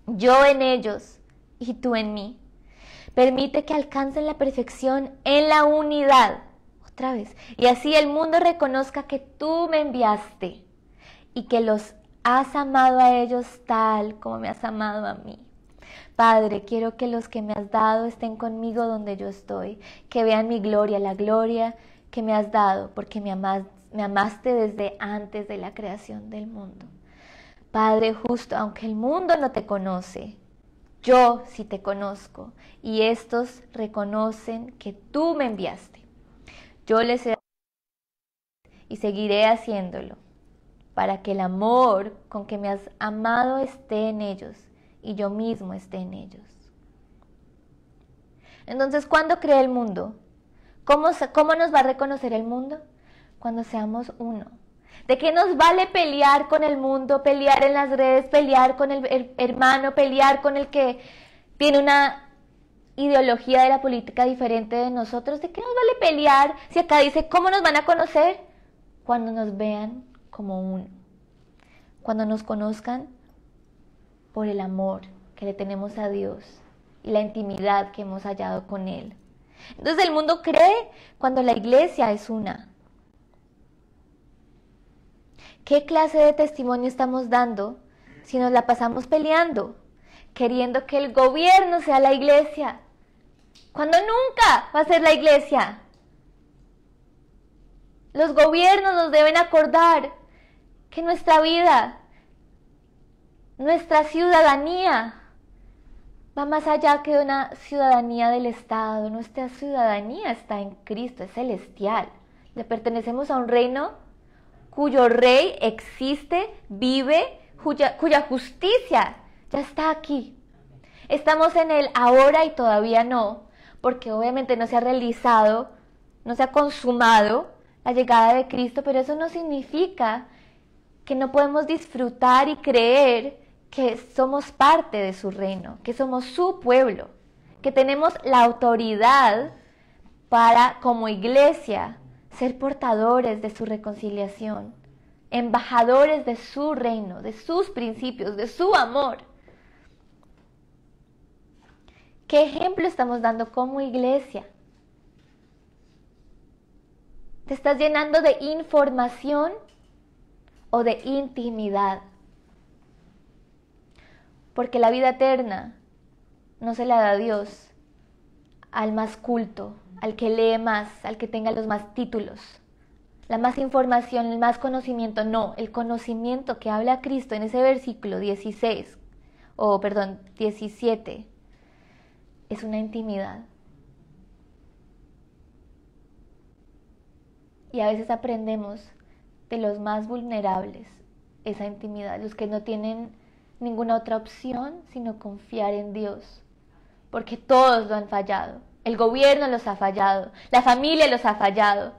S1: Yo en ellos y tú en mí. Permite que alcancen la perfección en la unidad. Otra vez. Y así el mundo reconozca que tú me enviaste y que los has amado a ellos tal como me has amado a mí. Padre, quiero que los que me has dado estén conmigo donde yo estoy, que vean mi gloria, la gloria que me has dado, porque me amaste desde antes de la creación del mundo. Padre justo, aunque el mundo no te conoce, yo sí te conozco, y estos reconocen que tú me enviaste. Yo les he dado y seguiré haciéndolo, para que el amor con que me has amado esté en ellos, y yo mismo esté en ellos. Entonces, ¿cuándo cree el mundo? ¿Cómo nos va a reconocer el mundo? Cuando seamos uno. ¿De qué nos vale pelear con el mundo, pelear en las redes, pelear con el hermano, pelear con el que tiene una ideología de la política diferente de nosotros? ¿De qué nos vale pelear si acá dice, ¿cómo nos van a conocer? Cuando nos vean como uno. Cuando nos conozcan por el amor que le tenemos a Dios y la intimidad que hemos hallado con Él. Entonces el mundo cree cuando la iglesia es una. ¿Qué clase de testimonio estamos dando si nos la pasamos peleando, queriendo que el gobierno sea la iglesia, cuando nunca va a ser la iglesia? Los gobiernos nos deben acordar que nuestra vida, nuestra ciudadanía, va más allá que una ciudadanía del Estado. Nuestra ciudadanía está en Cristo, es celestial. Le pertenecemos a un reino cuyo rey existe, vive, cuya justicia ya está aquí. Estamos en el ahora y todavía no, porque obviamente no se ha realizado, no se ha consumado la llegada de Cristo, pero eso no significa que no podemos disfrutar y creer que somos parte de su reino, que somos su pueblo, que tenemos la autoridad para, como iglesia, ser portadores de su reconciliación, embajadores de su reino, de sus principios, de su amor. ¿Qué ejemplo estamos dando como iglesia? ¿Te estás llenando de información o de intimidad? Porque la vida eterna no se la da Dios al más culto, al que lee más, al que tenga los más títulos, la más información, el más conocimiento. No, el conocimiento que habla Cristo en ese versículo 17, es una intimidad. Y a veces aprendemos de los más vulnerables esa intimidad, los que no tienen ninguna otra opción sino confiar en Dios, porque todos lo han fallado. El gobierno los ha fallado, la familia los ha fallado,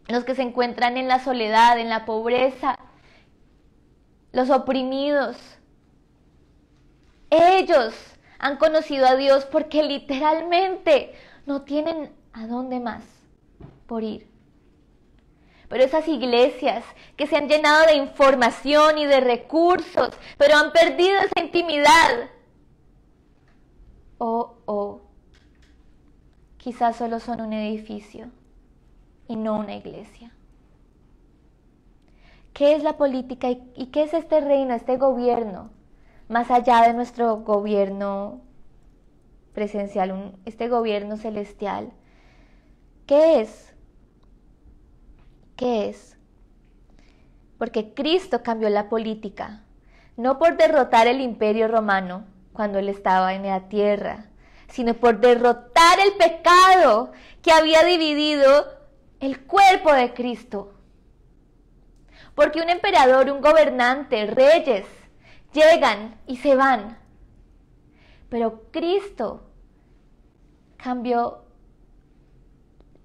S1: los que se encuentran en la soledad, en la pobreza, los oprimidos. Ellos han conocido a Dios porque literalmente no tienen a dónde más por ir. Pero esas iglesias que se han llenado de información y de recursos, pero han perdido esa intimidad, quizás solo son un edificio y no una iglesia. ¿Qué es la política y qué es este reino, este gobierno? Más allá de nuestro gobierno presencial, este gobierno celestial. ¿Qué es? ¿Qué es? Porque Cristo cambió la política, no por derrotar el imperio romano cuando Él estaba en la tierra, sino por derrotar el pecado que había dividido el cuerpo de Cristo. Porque un emperador, un gobernante, reyes, llegan y se van. Pero Cristo cambió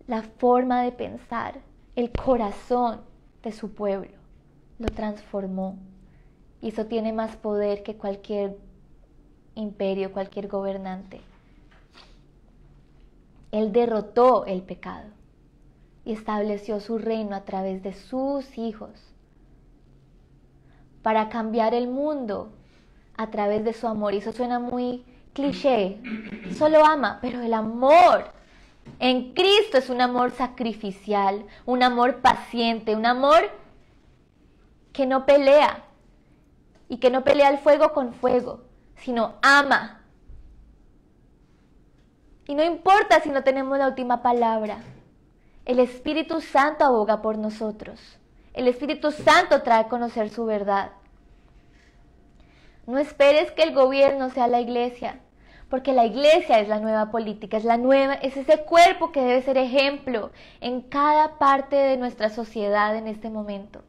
S1: la forma de pensar, el corazón de su pueblo, lo transformó. Y eso tiene más poder que cualquier imperio, cualquier gobernante. Él derrotó el pecado y estableció su reino a través de sus hijos para cambiar el mundo a través de su amor. Y eso suena muy cliché, solo ama, pero el amor en Cristo es un amor sacrificial, un amor paciente, un amor que no pelea y que no pelea el fuego con fuego, sino ama. Y no importa si no tenemos la última palabra, el Espíritu Santo aboga por nosotros. El Espíritu Santo trae a conocer su verdad. No esperes que el gobierno sea la iglesia, porque la iglesia es la nueva política, es ese cuerpo que debe ser ejemplo en cada parte de nuestra sociedad en este momento.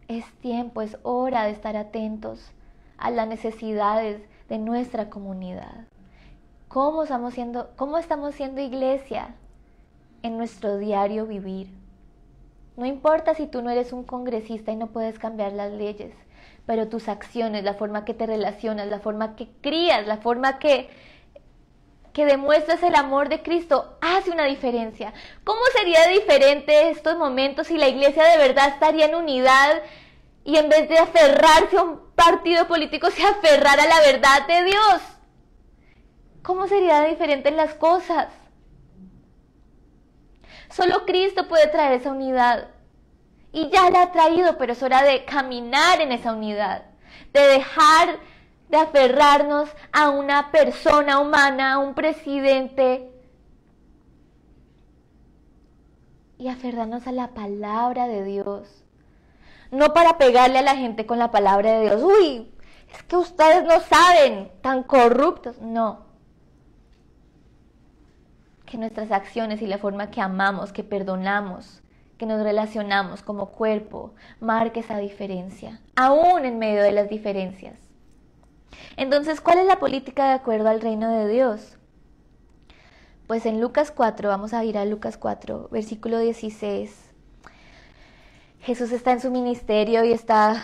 S1: Es tiempo, es hora de estar atentos a las necesidades de nuestra comunidad. ¿Cómo estamos siendo iglesia en nuestro diario vivir? No importa si tú no eres un congresista y no puedes cambiar las leyes, pero tus acciones, la forma que te relacionas, la forma que crías, la forma que demuestras el amor de Cristo hace una diferencia. ¿Cómo sería diferente estos momentos si la iglesia de verdad estaría en unidad y en vez de aferrarse a un partido político se aferrara a la verdad de Dios? ¿Cómo sería diferente en las cosas? Solo Cristo puede traer esa unidad y ya la ha traído, pero es hora de caminar en esa unidad, de dejar de aferrarnos a una persona humana, a un presidente, y aferrarnos a la palabra de Dios. No para pegarle a la gente con la palabra de Dios. Uy, es que ustedes no saben, tan corruptos. No. Que nuestras acciones y la forma que amamos, que perdonamos, que nos relacionamos como cuerpo, marque esa diferencia, aún en medio de las diferencias. Entonces, ¿cuál es la política de acuerdo al reino de Dios? Pues en Lucas 4, vamos a ir a Lucas 4, versículo 16. Jesús está en su ministerio y está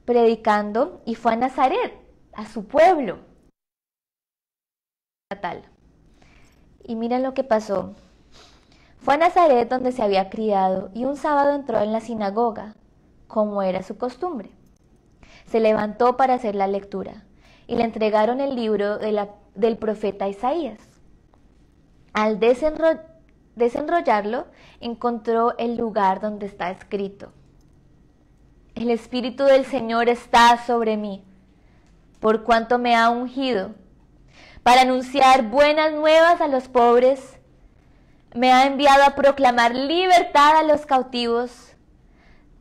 S1: predicando y fue a Nazaret, a su pueblo natal. Y miren lo que pasó. Fue a Nazaret donde se había criado y un sábado entró en la sinagoga, como era su costumbre. Se levantó para hacer la lectura y le entregaron el libro del profeta Isaías. Al desenrollarlo, encontró el lugar donde está escrito: El Espíritu del Señor está sobre mí, por cuanto me ha ungido, para anunciar buenas nuevas a los pobres. Me ha enviado a proclamar libertad a los cautivos,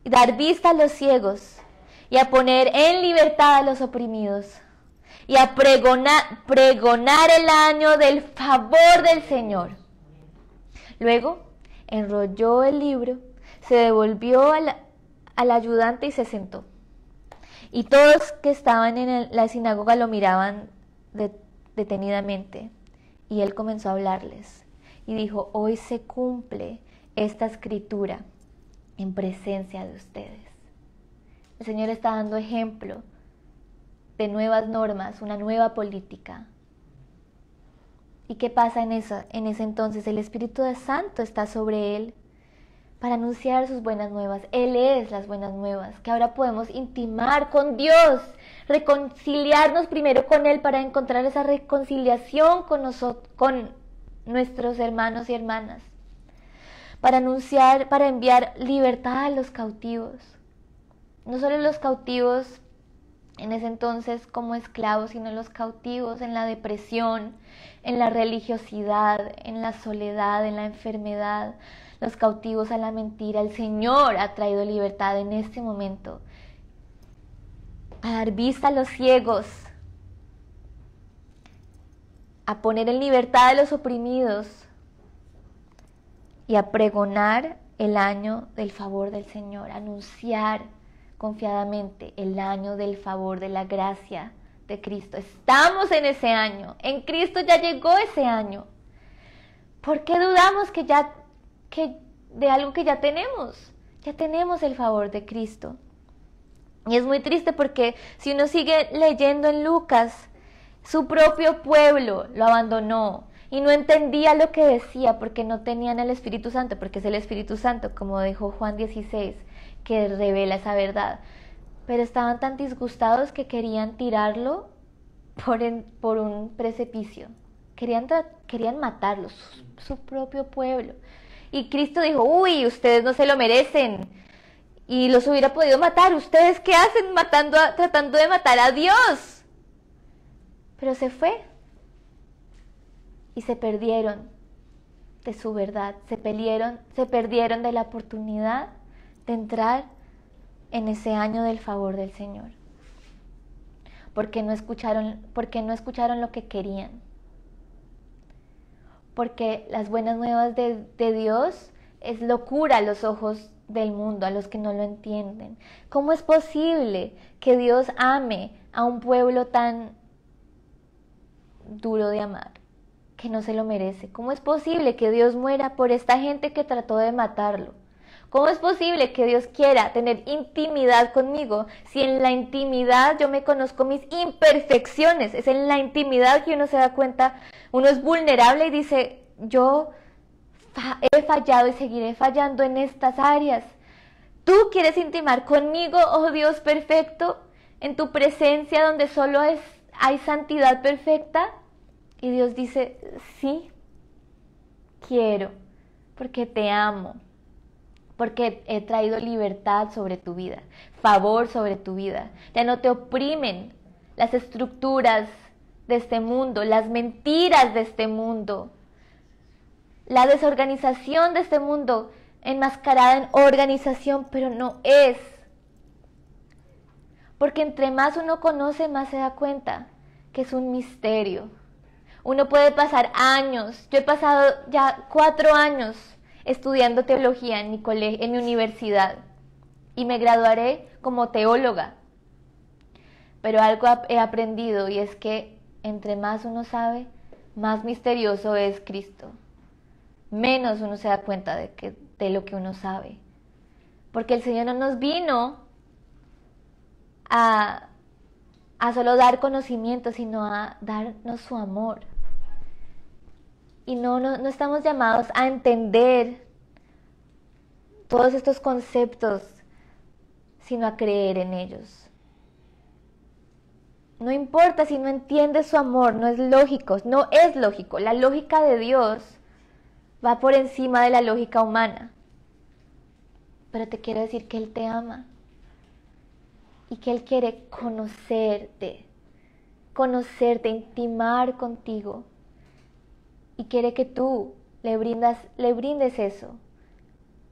S1: dar vista a los ciegos, y a poner en libertad a los oprimidos, y a pregonar el año del favor del Señor. Luego enrolló el libro, se devolvió al ayudante y se sentó. Y todos que estaban en la sinagoga lo miraban detenidamente. Y él comenzó a hablarles y dijo: hoy se cumple esta escritura en presencia de ustedes. El Señor está dando ejemplo de nuevas normas, una nueva política. ¿Y qué pasa en ese entonces? El Espíritu Santo está sobre él para anunciar sus buenas nuevas. Él es las buenas nuevas, que ahora podemos intimar con Dios, reconciliarnos primero con Él para encontrar esa reconciliación con nuestros hermanos y hermanas, para anunciar, para enviar libertad a los cautivos. No solo los cautivos en ese entonces como esclavos, sino los cautivos en la depresión, en la religiosidad, en la soledad, en la enfermedad, los cautivos a la mentira. El Señor ha traído libertad en este momento, a dar vista a los ciegos, a poner en libertad a los oprimidos y a pregonar el año del favor del Señor, a anunciar confiadamente el año del favor, de la gracia de Cristo. Estamos en ese año, en Cristo ya llegó ese año. ¿Por qué dudamos que de algo que ya tenemos? Ya tenemos el favor de Cristo. Y es muy triste porque si uno sigue leyendo en Lucas, su propio pueblo lo abandonó y no entendía lo que decía porque no tenían el Espíritu Santo, porque es el Espíritu Santo, como dijo Juan 16, que revela esa verdad. Pero estaban tan disgustados que querían tirarlo por un precipicio. Querían matarlo, su propio pueblo. Y Cristo dijo: uy, ustedes no se lo merecen. Y los hubiera podido matar. ¿Ustedes qué hacen tratando de matar a Dios? Pero se fue. Y se perdieron de su verdad. Se perdieron de la oportunidad de entrar en ese año del favor del Señor. Porque no escucharon lo que querían. Porque las buenas nuevas de Dios es locura a los ojos del mundo, a los que no lo entienden. ¿Cómo es posible que Dios ame a un pueblo tan duro de amar, que no se lo merece? ¿Cómo es posible que Dios muera por esta gente que trató de matarlo? ¿Cómo es posible que Dios quiera tener intimidad conmigo si en la intimidad yo me conozco mis imperfecciones? Es en la intimidad que uno se da cuenta, uno es vulnerable y dice: yo he fallado y seguiré fallando en estas áreas. ¿Tú quieres intimar conmigo, oh Dios perfecto, en tu presencia donde solo hay santidad perfecta? Y Dios dice: sí, quiero, porque te amo, porque he traído libertad sobre tu vida, favor sobre tu vida. Ya no te oprimen las estructuras de este mundo, las mentiras de este mundo, la desorganización de este mundo enmascarada en organización, pero no es. Porque entre más uno conoce, más se da cuenta que es un misterio. Uno puede pasar años, yo he pasado ya 4 años estudiando teología en mi universidad y me graduaré como teóloga. Pero algo he aprendido y es que entre más uno sabe, más misterioso es Cristo. Menos uno se da cuenta de lo que uno sabe. Porque el Señor no nos vino a solo dar conocimiento, sino a darnos su amor. Y no estamos llamados a entender todos estos conceptos, sino a creer en ellos. No importa si no entiendes su amor, no es lógico. La lógica de Dios va por encima de la lógica humana. Pero te quiero decir que Él te ama y que Él quiere conocerte, intimar contigo, y quiere que tú le brindes eso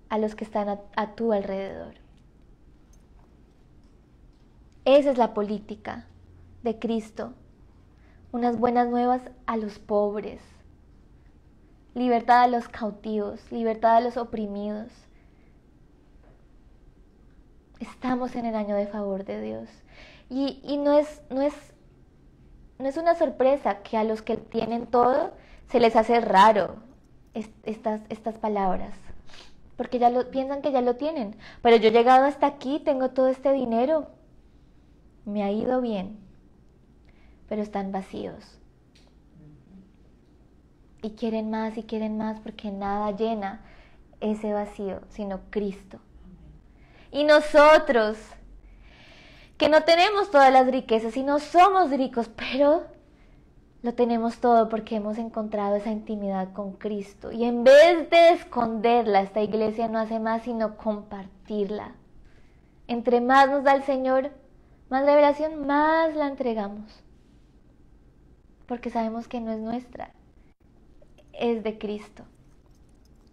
S1: a los que están a tu alrededor. Esa es la política de Cristo. Unas buenas nuevas a los pobres, libertad a los cautivos, libertad a los oprimidos. Estamos en el año de favor de Dios. Y no es una sorpresa que a los que tienen todo se les hace raro estas palabras, porque piensan que ya lo tienen. Pero yo he llegado hasta aquí, tengo todo este dinero, me ha ido bien, pero están vacíos. Y quieren más porque nada llena ese vacío, sino Cristo. Y nosotros, que no tenemos todas las riquezas y no somos ricos, pero lo tenemos todo porque hemos encontrado esa intimidad con Cristo. Y en vez de esconderla, esta iglesia no hace más sino compartirla. Entre más nos da el Señor, más revelación, más la entregamos. Porque sabemos que no es nuestra, es de Cristo.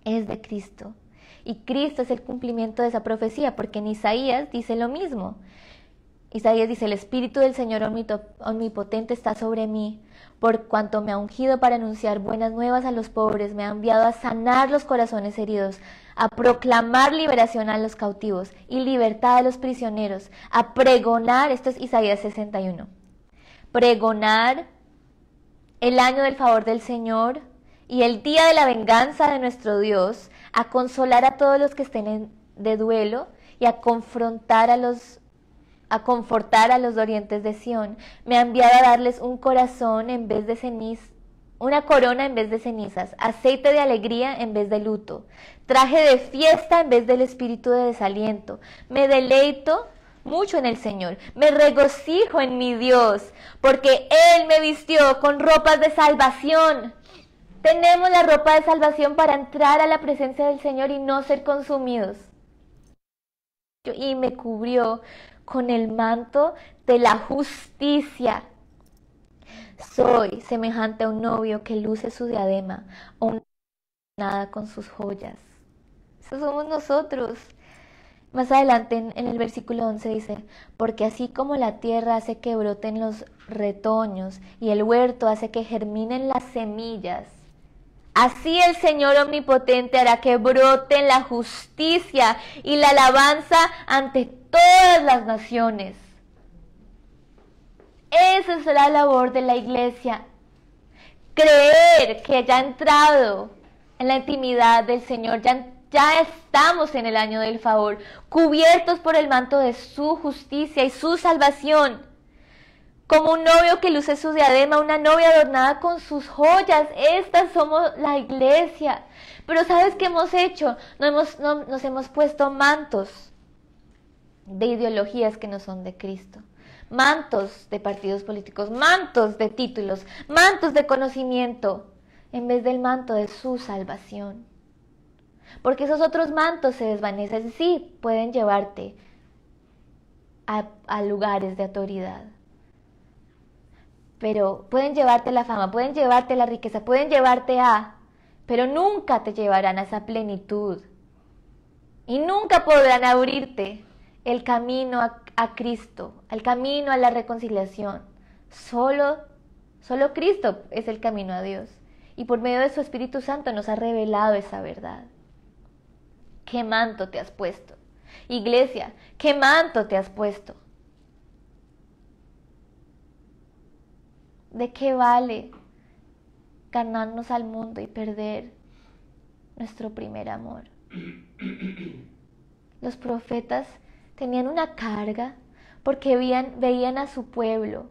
S1: Es de Cristo. Y Cristo es el cumplimiento de esa profecía, porque en Isaías dice lo mismo. Isaías dice: el Espíritu del Señor omnipotente está sobre mí, por cuanto me ha ungido para anunciar buenas nuevas a los pobres, me ha enviado a sanar los corazones heridos, a proclamar liberación a los cautivos y libertad a los prisioneros, a pregonar, esto es Isaías 61, pregonar el año del favor del Señor y el día de la venganza de nuestro Dios, a consolar a todos los que estén de duelo y a confortar a los dolientes de Sión. Me ha enviado a darles un corazón en vez de ceniz, una corona en vez de cenizas, aceite de alegría en vez de luto, traje de fiesta en vez del espíritu de desaliento. Me deleito mucho en el Señor, me regocijo en mi Dios, porque Él me vistió con ropas de salvación. Tenemos la ropa de salvación para entrar a la presencia del Señor y no ser consumidos. Y me cubrió con el manto de la justicia. Soy semejante a un novio que luce su diadema, o una nada con sus joyas. Eso somos nosotros. Más adelante en el versículo 11 dice: porque así como la tierra hace que broten los retoños y el huerto hace que germinen las semillas, así el Señor omnipotente hará que broten la justicia y la alabanza ante todas las naciones. Esa es la labor de la iglesia. Creer que ya ha entrado en la intimidad del Señor, ya estamos en el año del favor, cubiertos por el manto de su justicia y su salvación. Como un novio que luce su diadema, una novia adornada con sus joyas. Estas somos la iglesia. Pero ¿sabes qué hemos hecho? Nos hemos puesto mantos de ideologías que no son de Cristo. Mantos de partidos políticos, mantos de títulos, mantos de conocimiento, en vez del manto de su salvación. porque esos otros mantos se desvanecen. Sí, pueden llevarte a lugares de autoridad, pero pueden llevarte la fama, pueden llevarte la riqueza, pueden llevarte pero nunca te llevarán a esa plenitud y nunca podrán abrirte el camino a Cristo, el camino a la reconciliación. Solo Cristo es el camino a Dios, y por medio de su Espíritu Santo nos ha revelado esa verdad. ¿Qué manto te has puesto? Iglesia, ¿qué manto te has puesto? ¿De qué vale ganarnos al mundo y perder nuestro primer amor? Los profetas tenían una carga porque veían a su pueblo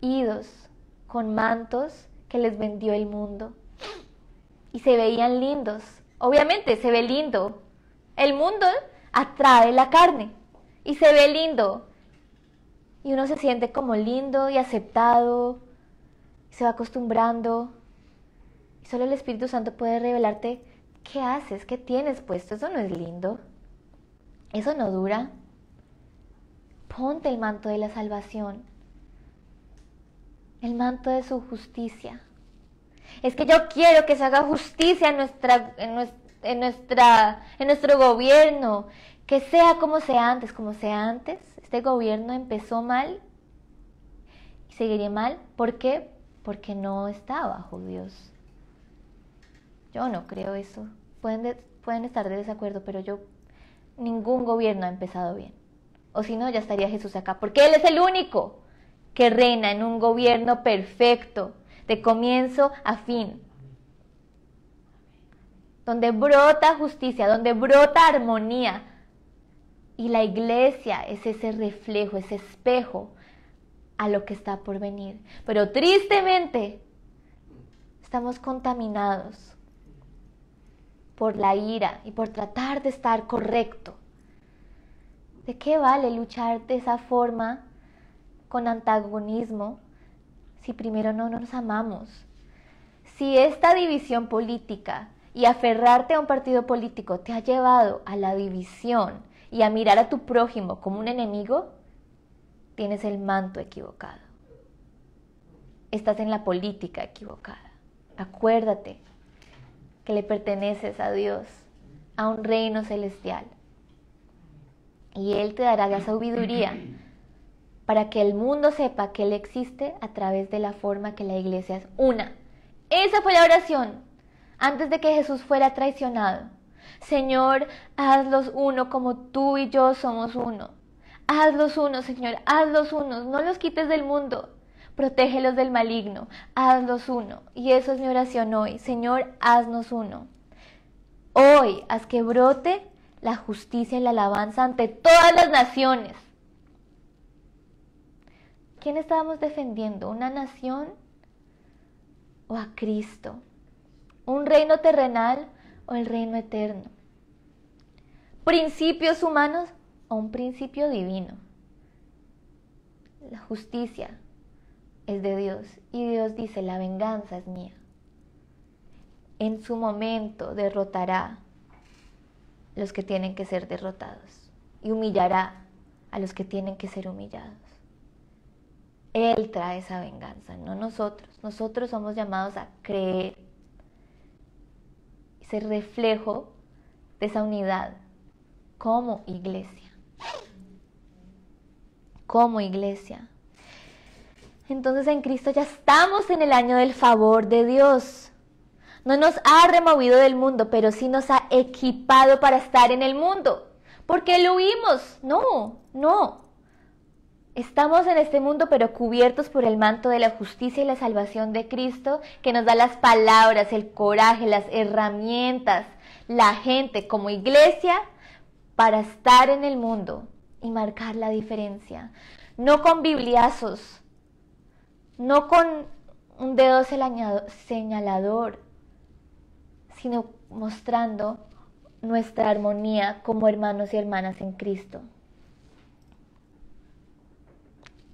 S1: idos con mantos que les vendió el mundo y se veían lindos. Obviamente se ve lindo. El mundo atrae la carne y se ve lindo. Y uno se siente como lindo y aceptado, y se va acostumbrando. Y solo el Espíritu Santo puede revelarte qué haces, qué tienes puesto. Eso no es lindo. Eso no dura. Ponte el manto de la salvación, el manto de su justicia. Es que yo quiero que se haga justicia en nuestro gobierno, que sea como sea antes. Este gobierno empezó mal y seguiría mal. ¿Por qué? Porque no está bajo Dios. Yo no creo eso. Pueden estar de desacuerdo, pero ningún gobierno ha empezado bien. O si no, ya estaría Jesús acá, porque Él es el único que reina en un gobierno perfecto, de comienzo a fin, donde brota justicia, donde brota armonía. Y la iglesia es ese reflejo, ese espejo a lo que está por venir. Pero tristemente estamos contaminados por la ira y por tratar de estar correcto. ¿De qué vale luchar de esa forma, con antagonismo, si primero no nos amamos? Si esta división política y aferrarte a un partido político te ha llevado a la división y a mirar a tu prójimo como un enemigo, tienes el manto equivocado. Estás en la política equivocada. Acuérdate que le perteneces a Dios, a un reino celestial. Y Él te dará la sabiduría para que el mundo sepa que Él existe a través de la forma que la iglesia es una. Esa fue la oración antes de que Jesús fuera traicionado. Señor, hazlos uno como tú y yo somos uno. Hazlos uno, Señor, hazlos uno. No los quites del mundo. Protégelos del maligno. Hazlos uno. Y eso es mi oración hoy. Señor, haznos uno. Hoy, haz que brote la justicia y la alabanza ante todas las naciones. ¿Quién estábamos defendiendo? ¿Una nación o a Cristo? ¿Un reino terrenal o el reino eterno? ¿Principios humanos o un principio divino? La justicia es de Dios y Dios dice: la venganza es mía. En su momento derrotará los que tienen que ser derrotados y humillará a los que tienen que ser humillados. Él trae esa venganza, no nosotros. Nosotros somos llamados a creer, ser reflejo de esa unidad como iglesia. Como iglesia. Entonces en Cristo ya estamos en el año del favor de Dios. No nos ha removido del mundo, pero sí nos ha equipado para estar en el mundo. ¿Por qué lo huimos? No. Estamos en este mundo, pero cubiertos por el manto de la justicia y la salvación de Cristo, que nos da las palabras, el coraje, las herramientas, la gente como iglesia para estar en el mundo y marcar la diferencia. No con bibliazos, no con un dedo señalador, sino mostrando nuestra armonía como hermanos y hermanas en Cristo.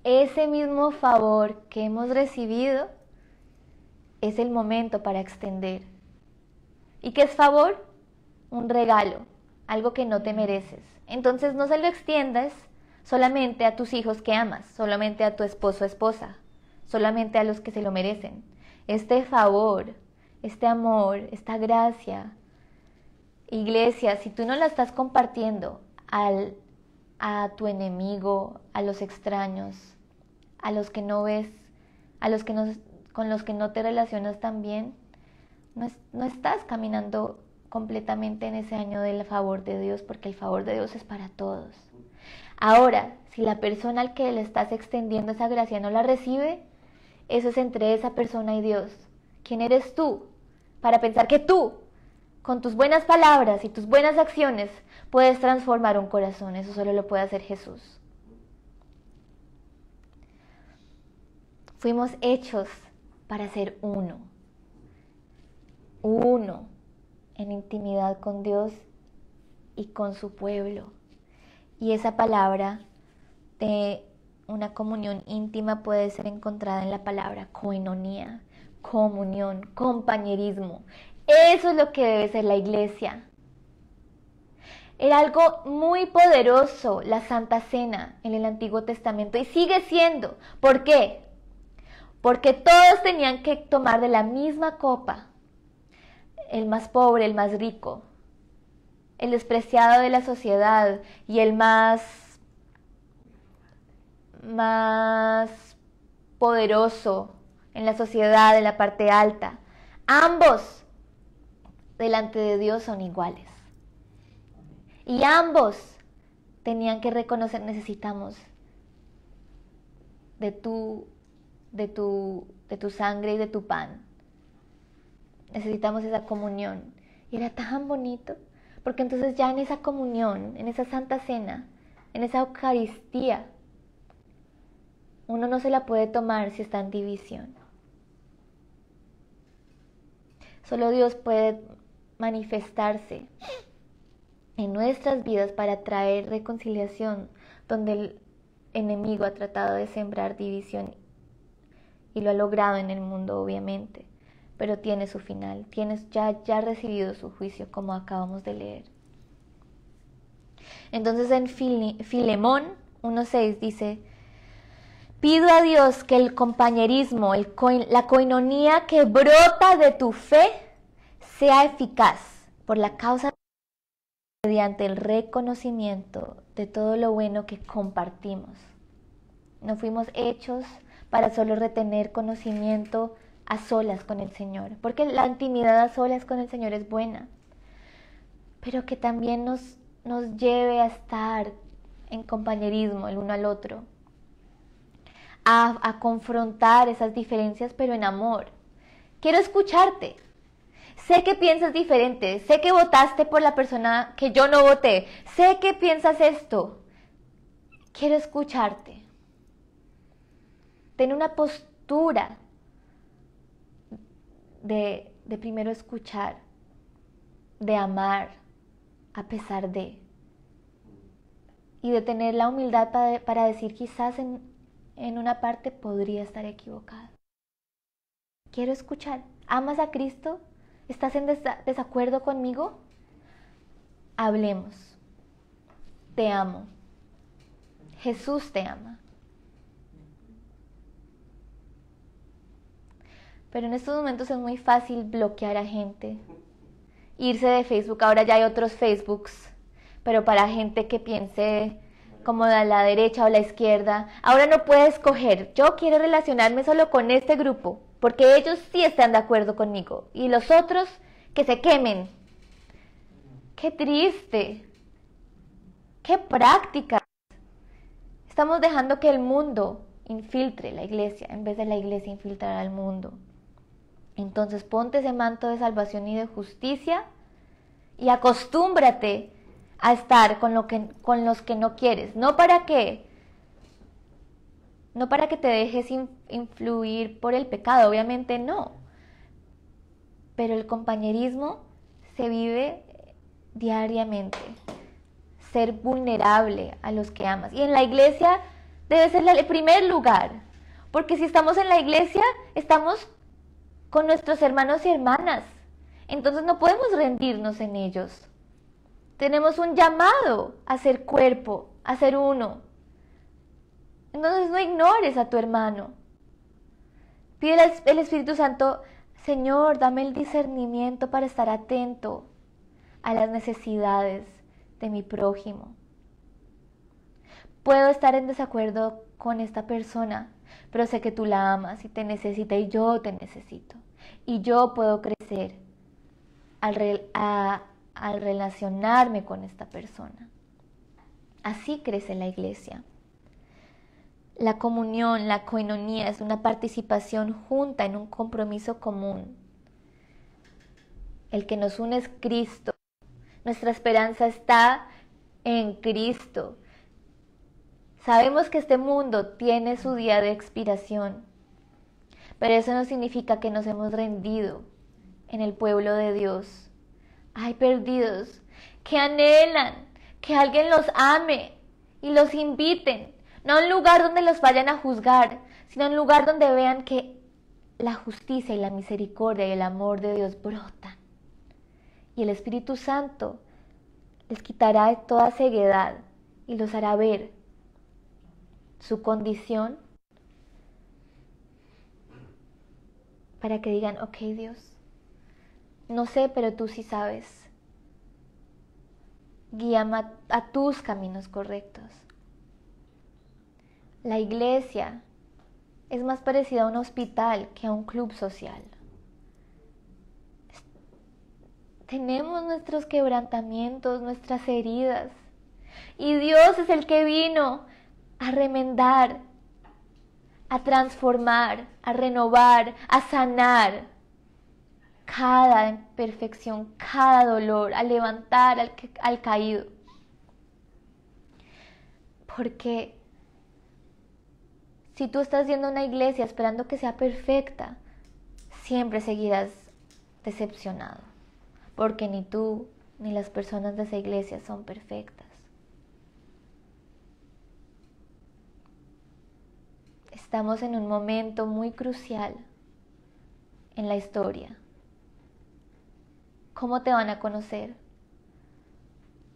S1: Ese mismo favor que hemos recibido es el momento para extender. ¿Y qué es favor? un regalo, algo que no te mereces. Entonces no se lo extiendas solamente a tus hijos que amas, solamente a tu esposo o esposa, solamente a los que se lo merecen. Este favor, este amor, esta gracia, iglesia, si tú no la estás compartiendo a tu enemigo, a los extraños, a los que no ves, a los que no, con los que no te relacionas tan bien, no estás caminando completamente en ese año del favor de Dios, porque el favor de Dios es para todos. Ahora, si la persona al que le estás extendiendo esa gracia no la recibe, eso es entre esa persona y Dios. ¿Quién eres tú para pensar que tú, con tus buenas palabras y tus buenas acciones, puedes transformar un corazón? Eso solo lo puede hacer Jesús. Fuimos hechos para ser uno en intimidad con Dios y con su pueblo. Y esa palabra de una comunión íntima puede ser encontrada en la palabra koinonía, comunión, compañerismo. Eso es lo que debe ser la iglesia. Era algo muy poderoso la Santa Cena en el Antiguo Testamento y sigue siendo. ¿Por qué? Porque todos tenían que tomar de la misma copa. El más pobre, el más rico, el despreciado de la sociedad y el más poderoso en la sociedad, en la parte alta. Ambos delante de Dios son iguales. Y ambos tenían que reconocer: necesitamos de tu sangre y de tu pan. Necesitamos esa comunión. Y era tan bonito, porque entonces ya en esa comunión, en esa Santa Cena, en esa Eucaristía, uno no se la puede tomar si está en división. Solo Dios puede manifestarse en nuestras vidas para traer reconciliación donde el enemigo ha tratado de sembrar división, y lo ha logrado en el mundo, obviamente, pero tiene su final, ya ha recibido su juicio, como acabamos de leer. Entonces en Filemón 1:6 dice: pido a Dios que el compañerismo, la koinonía que brota de tu fe sea eficaz por la causa mediante el reconocimiento de todo lo bueno que compartimos. No fuimos hechos para solo retener conocimiento a solas con el Señor, porque la intimidad a solas con el Señor es buena, pero que también nos lleve a estar en compañerismo el uno al otro, a confrontar esas diferencias, pero en amor. Quiero escucharte. Sé que piensas diferente, sé que votaste por la persona que yo no voté, sé que piensas esto. Quiero escucharte. Ten una postura de primero escuchar, de amar a pesar de, y de tener la humildad para decir: quizás en una parte podría estar equivocado. Quiero escuchar. ¿Amas a Cristo? ¿Estás en desacuerdo conmigo? Hablemos. Te amo. Jesús te ama. Pero en estos momentos es muy fácil bloquear a gente, irse de Facebook. Ahora ya hay otros Facebooks, pero para gente que piense como de la derecha o la izquierda. Ahora no puedes escoger: yo quiero relacionarme solo con este grupo, porque ellos sí están de acuerdo conmigo, y los otros que se quemen. ¡Qué triste! ¡Qué práctica! Estamos dejando que el mundo infiltre la iglesia, en vez de la iglesia infiltrar al mundo. Entonces ponte ese manto de salvación y de justicia y acostúmbrate a estar con los que no quieres. No para que te dejes influir por el pecado, obviamente no. Pero el compañerismo se vive diariamente. Ser vulnerable a los que amas. Y en la iglesia debe ser el primer lugar. Porque si estamos en la iglesia, estamos con nuestros hermanos y hermanas. Entonces no podemos rendirnos en ellos. Tenemos un llamado a ser cuerpo, a ser uno. Entonces no ignores a tu hermano. Pide al Espíritu Santo, Señor, dame el discernimiento para estar atento a las necesidades de mi prójimo. Puedo estar en desacuerdo con esta persona, pero sé que tú la amas y te necesita y yo te necesito. Y yo puedo crecer al relacionarme con esta persona. Así crece la iglesia. La comunión, la coinonía, es una participación junta en un compromiso común. El que nos une es Cristo. Nuestra esperanza está en Cristo. Sabemos que este mundo tiene su día de expiración, pero eso no significa que nos hemos rendido en el pueblo de Dios. Hay perdidos que anhelan que alguien los ame y los inviten, no a un lugar donde los vayan a juzgar, sino a un lugar donde vean que la justicia y la misericordia y el amor de Dios brotan. Y el Espíritu Santo les quitará toda ceguedad y los hará ver su condición para que digan, ok Dios, no sé, pero tú sí sabes. Guíame a tus caminos correctos. La iglesia es más parecida a un hospital que a un club social. Tenemos nuestros quebrantamientos, nuestras heridas. Y Dios es el que vino a remendar, a transformar, a renovar, a sanar cada imperfección, cada dolor, a levantar al caído. Porque si tú estás yendo a una iglesia esperando que sea perfecta, siempre seguirás decepcionado. Porque ni tú ni las personas de esa iglesia son perfectas. Estamos en un momento muy crucial en la historia. ¿Cómo te van a conocer?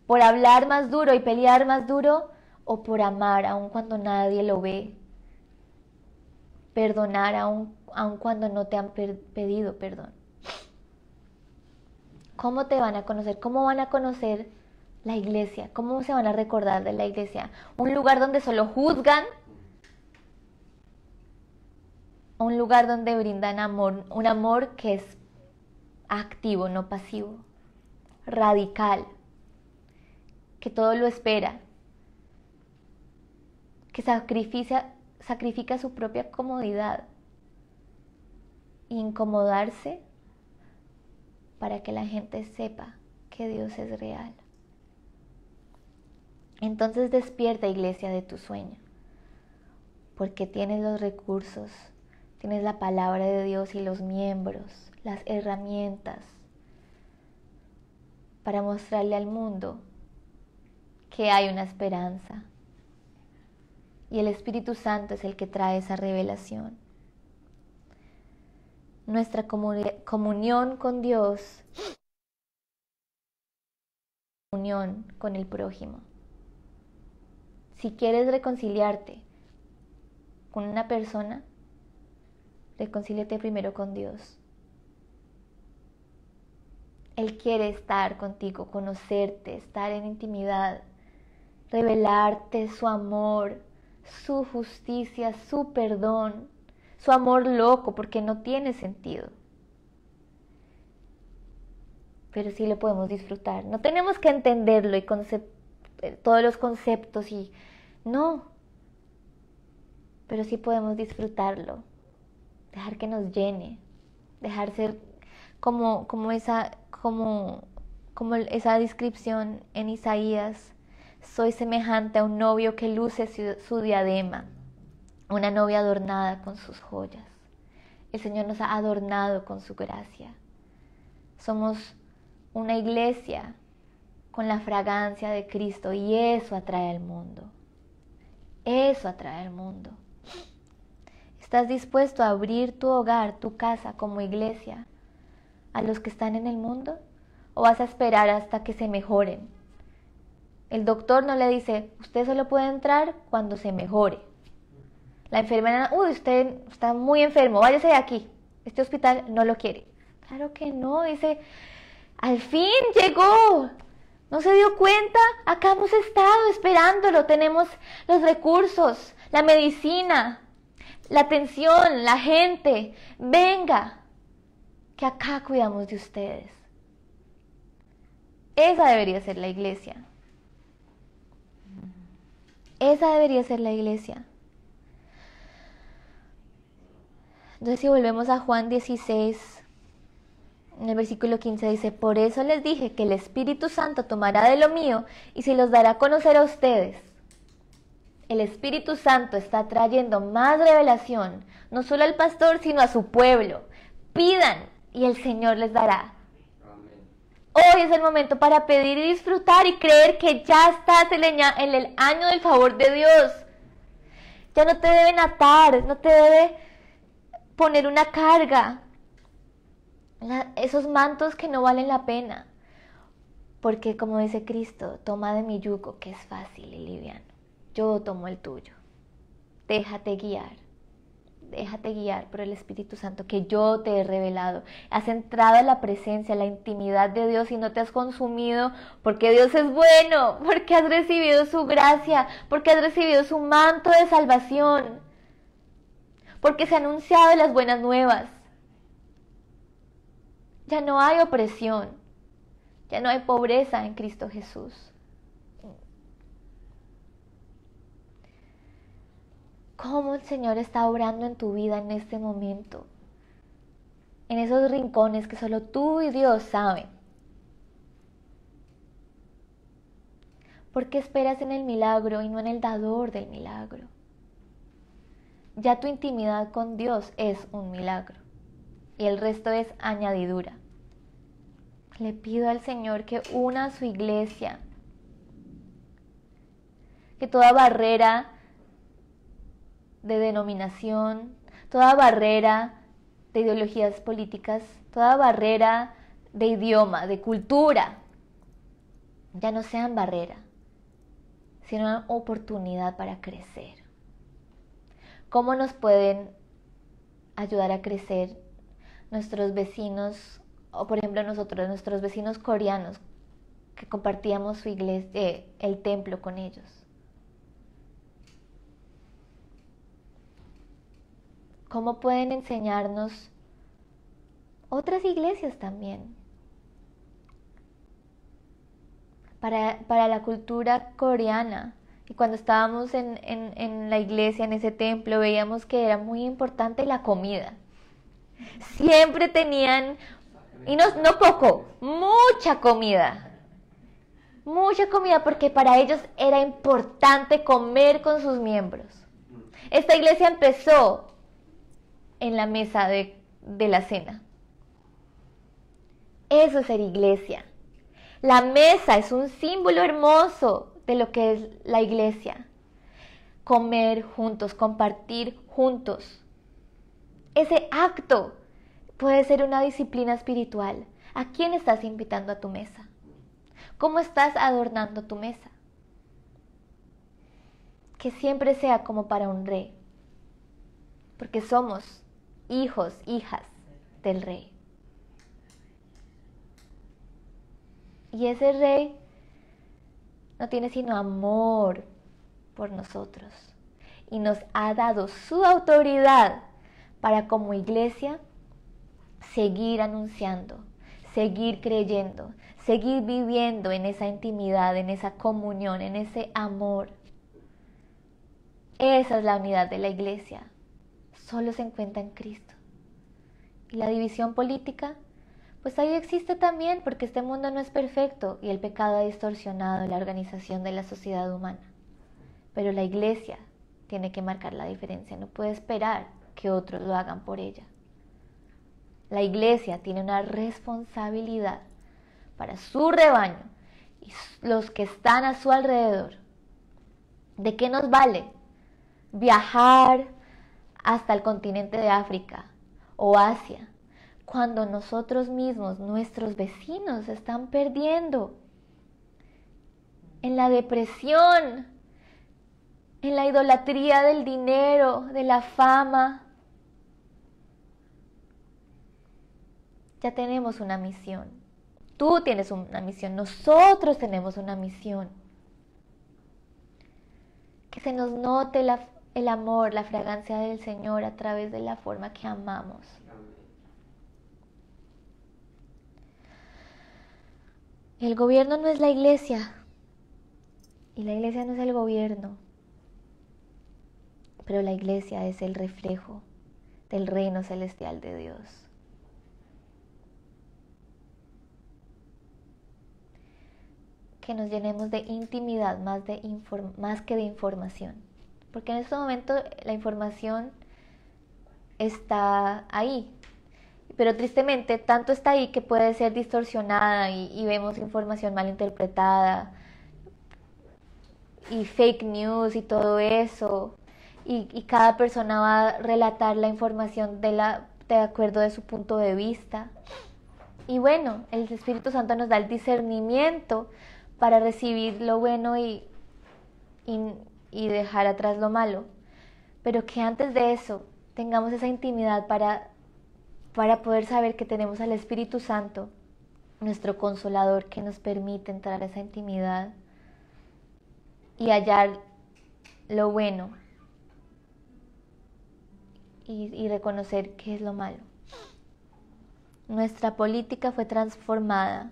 S1: ¿Por hablar más duro y pelear más duro? ¿O por amar aun cuando nadie lo ve? Perdonar aun cuando no te han pedido perdón. ¿Cómo te van a conocer? ¿Cómo van a conocer la iglesia? ¿Cómo se van a recordar de la iglesia? ¿Un lugar donde solo juzgan? ¿O un lugar donde brindan amor? Un amor que es activo, no pasivo, radical, que todo lo espera, que sacrifica su propia comodidad, incomodarse para que la gente sepa que Dios es real. Entonces despierta, iglesia, de tu sueño, porque tienes los recursos, tienes la palabra de Dios y los miembros, las herramientas para mostrarle al mundo que hay una esperanza. Y el Espíritu Santo es el que trae esa revelación. Nuestra comunión con Dios, comunión con el prójimo. Si quieres reconciliarte con una persona, reconcíliate primero con Dios. Él quiere estar contigo, conocerte, estar en intimidad, revelarte su amor, su justicia, su perdón, su amor loco, porque no tiene sentido. Pero sí lo podemos disfrutar. No tenemos que entenderlo y todos los conceptos no. Pero sí podemos disfrutarlo, dejar que nos llene, dejar ser como esa descripción en Isaías. Soy semejante a un novio que luce su diadema, una novia adornada con sus joyas. El Señor nos ha adornado con su gracia. Somos una iglesia con la fragancia de Cristo y eso atrae al mundo. Eso atrae al mundo. ¿Estás dispuesto a abrir tu hogar, tu casa como iglesia a los que están en el mundo? ¿O vas a esperar hasta que se mejoren? El doctor no le dice, usted solo puede entrar cuando se mejore. La enfermera, uy, usted está muy enfermo, váyase de aquí. Este hospital no lo quiere. Claro que no, dice, al fin llegó. ¿No se dio cuenta? Acá hemos estado esperándolo. Tenemos los recursos, la medicina, la atención, la gente. Venga, que acá cuidamos de ustedes. Esa debería ser la iglesia. Esa debería ser la iglesia. Entonces, si volvemos a Juan 16, en el versículo 15 dice, por eso les dije que el Espíritu Santo tomará de lo mío y se los dará a conocer a ustedes. El Espíritu Santo está trayendo más revelación, no solo al pastor, sino a su pueblo. Pidan y el Señor les dará. Hoy es el momento para pedir y disfrutar y creer que ya estás en el año del favor de Dios. Ya no te deben atar, no te debe poner una carga. Esos mantos que no valen la pena. Porque como dice Cristo, toma de mi yugo que es fácil y liviano. Yo tomo el tuyo. Déjate guiar. Déjate guiar por el Espíritu Santo que yo te he revelado. Has entrado en la presencia, en la intimidad de Dios y no te has consumido porque Dios es bueno, porque has recibido su gracia, porque has recibido su manto de salvación, porque se han anunciado las buenas nuevas. Ya no hay opresión, ya no hay pobreza en Cristo Jesús. ¿Cómo el Señor está obrando en tu vida en este momento? En esos rincones que solo tú y Dios saben. ¿Por qué esperas en el milagro y no en el dador del milagro? Ya tu intimidad con Dios es un milagro y el resto es añadidura. Le pido al Señor que una a su iglesia, que toda barrera de denominación, toda barrera de ideologías políticas, toda barrera de idioma, de cultura, ya no sean barrera, sino una oportunidad para crecer. ¿Cómo nos pueden ayudar a crecer nuestros vecinos, o por ejemplo nosotros, nuestros vecinos coreanos, que compartíamos su iglesia, el templo con ellos? ¿Cómo pueden enseñarnos otras iglesias también? Para la cultura coreana. Y cuando estábamos en la iglesia, en ese templo, veíamos que era muy importante la comida. Siempre tenían, y no poco, mucha comida. Mucha comida porque para ellos era importante comer con sus miembros. Esta iglesia empezó en la mesa de la cena. Eso es ser iglesia. La mesa es un símbolo hermoso de lo que es la iglesia. Comer juntos, compartir juntos. Ese acto puede ser una disciplina espiritual. ¿A quién estás invitando a tu mesa? ¿Cómo estás adornando tu mesa? Que siempre sea como para un rey. Porque somos hijos, hijas del Rey. Y ese Rey no tiene sino amor por nosotros. Y nos ha dado su autoridad para como iglesia seguir anunciando, seguir creyendo, seguir viviendo en esa intimidad, en esa comunión, en ese amor. Esa es la unidad de la iglesia. Solo se encuentra en Cristo. Y la división política, pues ahí existe también porque este mundo no es perfecto y el pecado ha distorsionado la organización de la sociedad humana. Pero la iglesia tiene que marcar la diferencia, no puede esperar que otros lo hagan por ella. La iglesia tiene una responsabilidad para su rebaño y los que están a su alrededor. ¿De qué nos vale viajar hasta el continente de África o Asia, cuando nosotros mismos, nuestros vecinos, están perdiendo? en la depresión, en la idolatría del dinero, de la fama. Ya tenemos una misión. Tú tienes una misión, nosotros tenemos una misión. Que se nos note el amor, la fragancia del Señor a través de la forma que amamos. El gobierno no es la iglesia y la iglesia no es el gobierno, pero la iglesia es el reflejo del reino celestial de Dios. Que nos llenemos de intimidad más que de información, porque en este momento la información está ahí, pero tristemente tanto está ahí que puede ser distorsionada y vemos información mal interpretada y fake news y todo eso, y cada persona va a relatar la información de acuerdo a su punto de vista. Y bueno, el Espíritu Santo nos da el discernimiento para recibir lo bueno y dejar atrás lo malo, pero que antes de eso tengamos esa intimidad para poder saber que tenemos al Espíritu Santo, nuestro Consolador, que nos permite entrar a esa intimidad y hallar lo bueno y reconocer qué es lo malo. Nuestra política fue transformada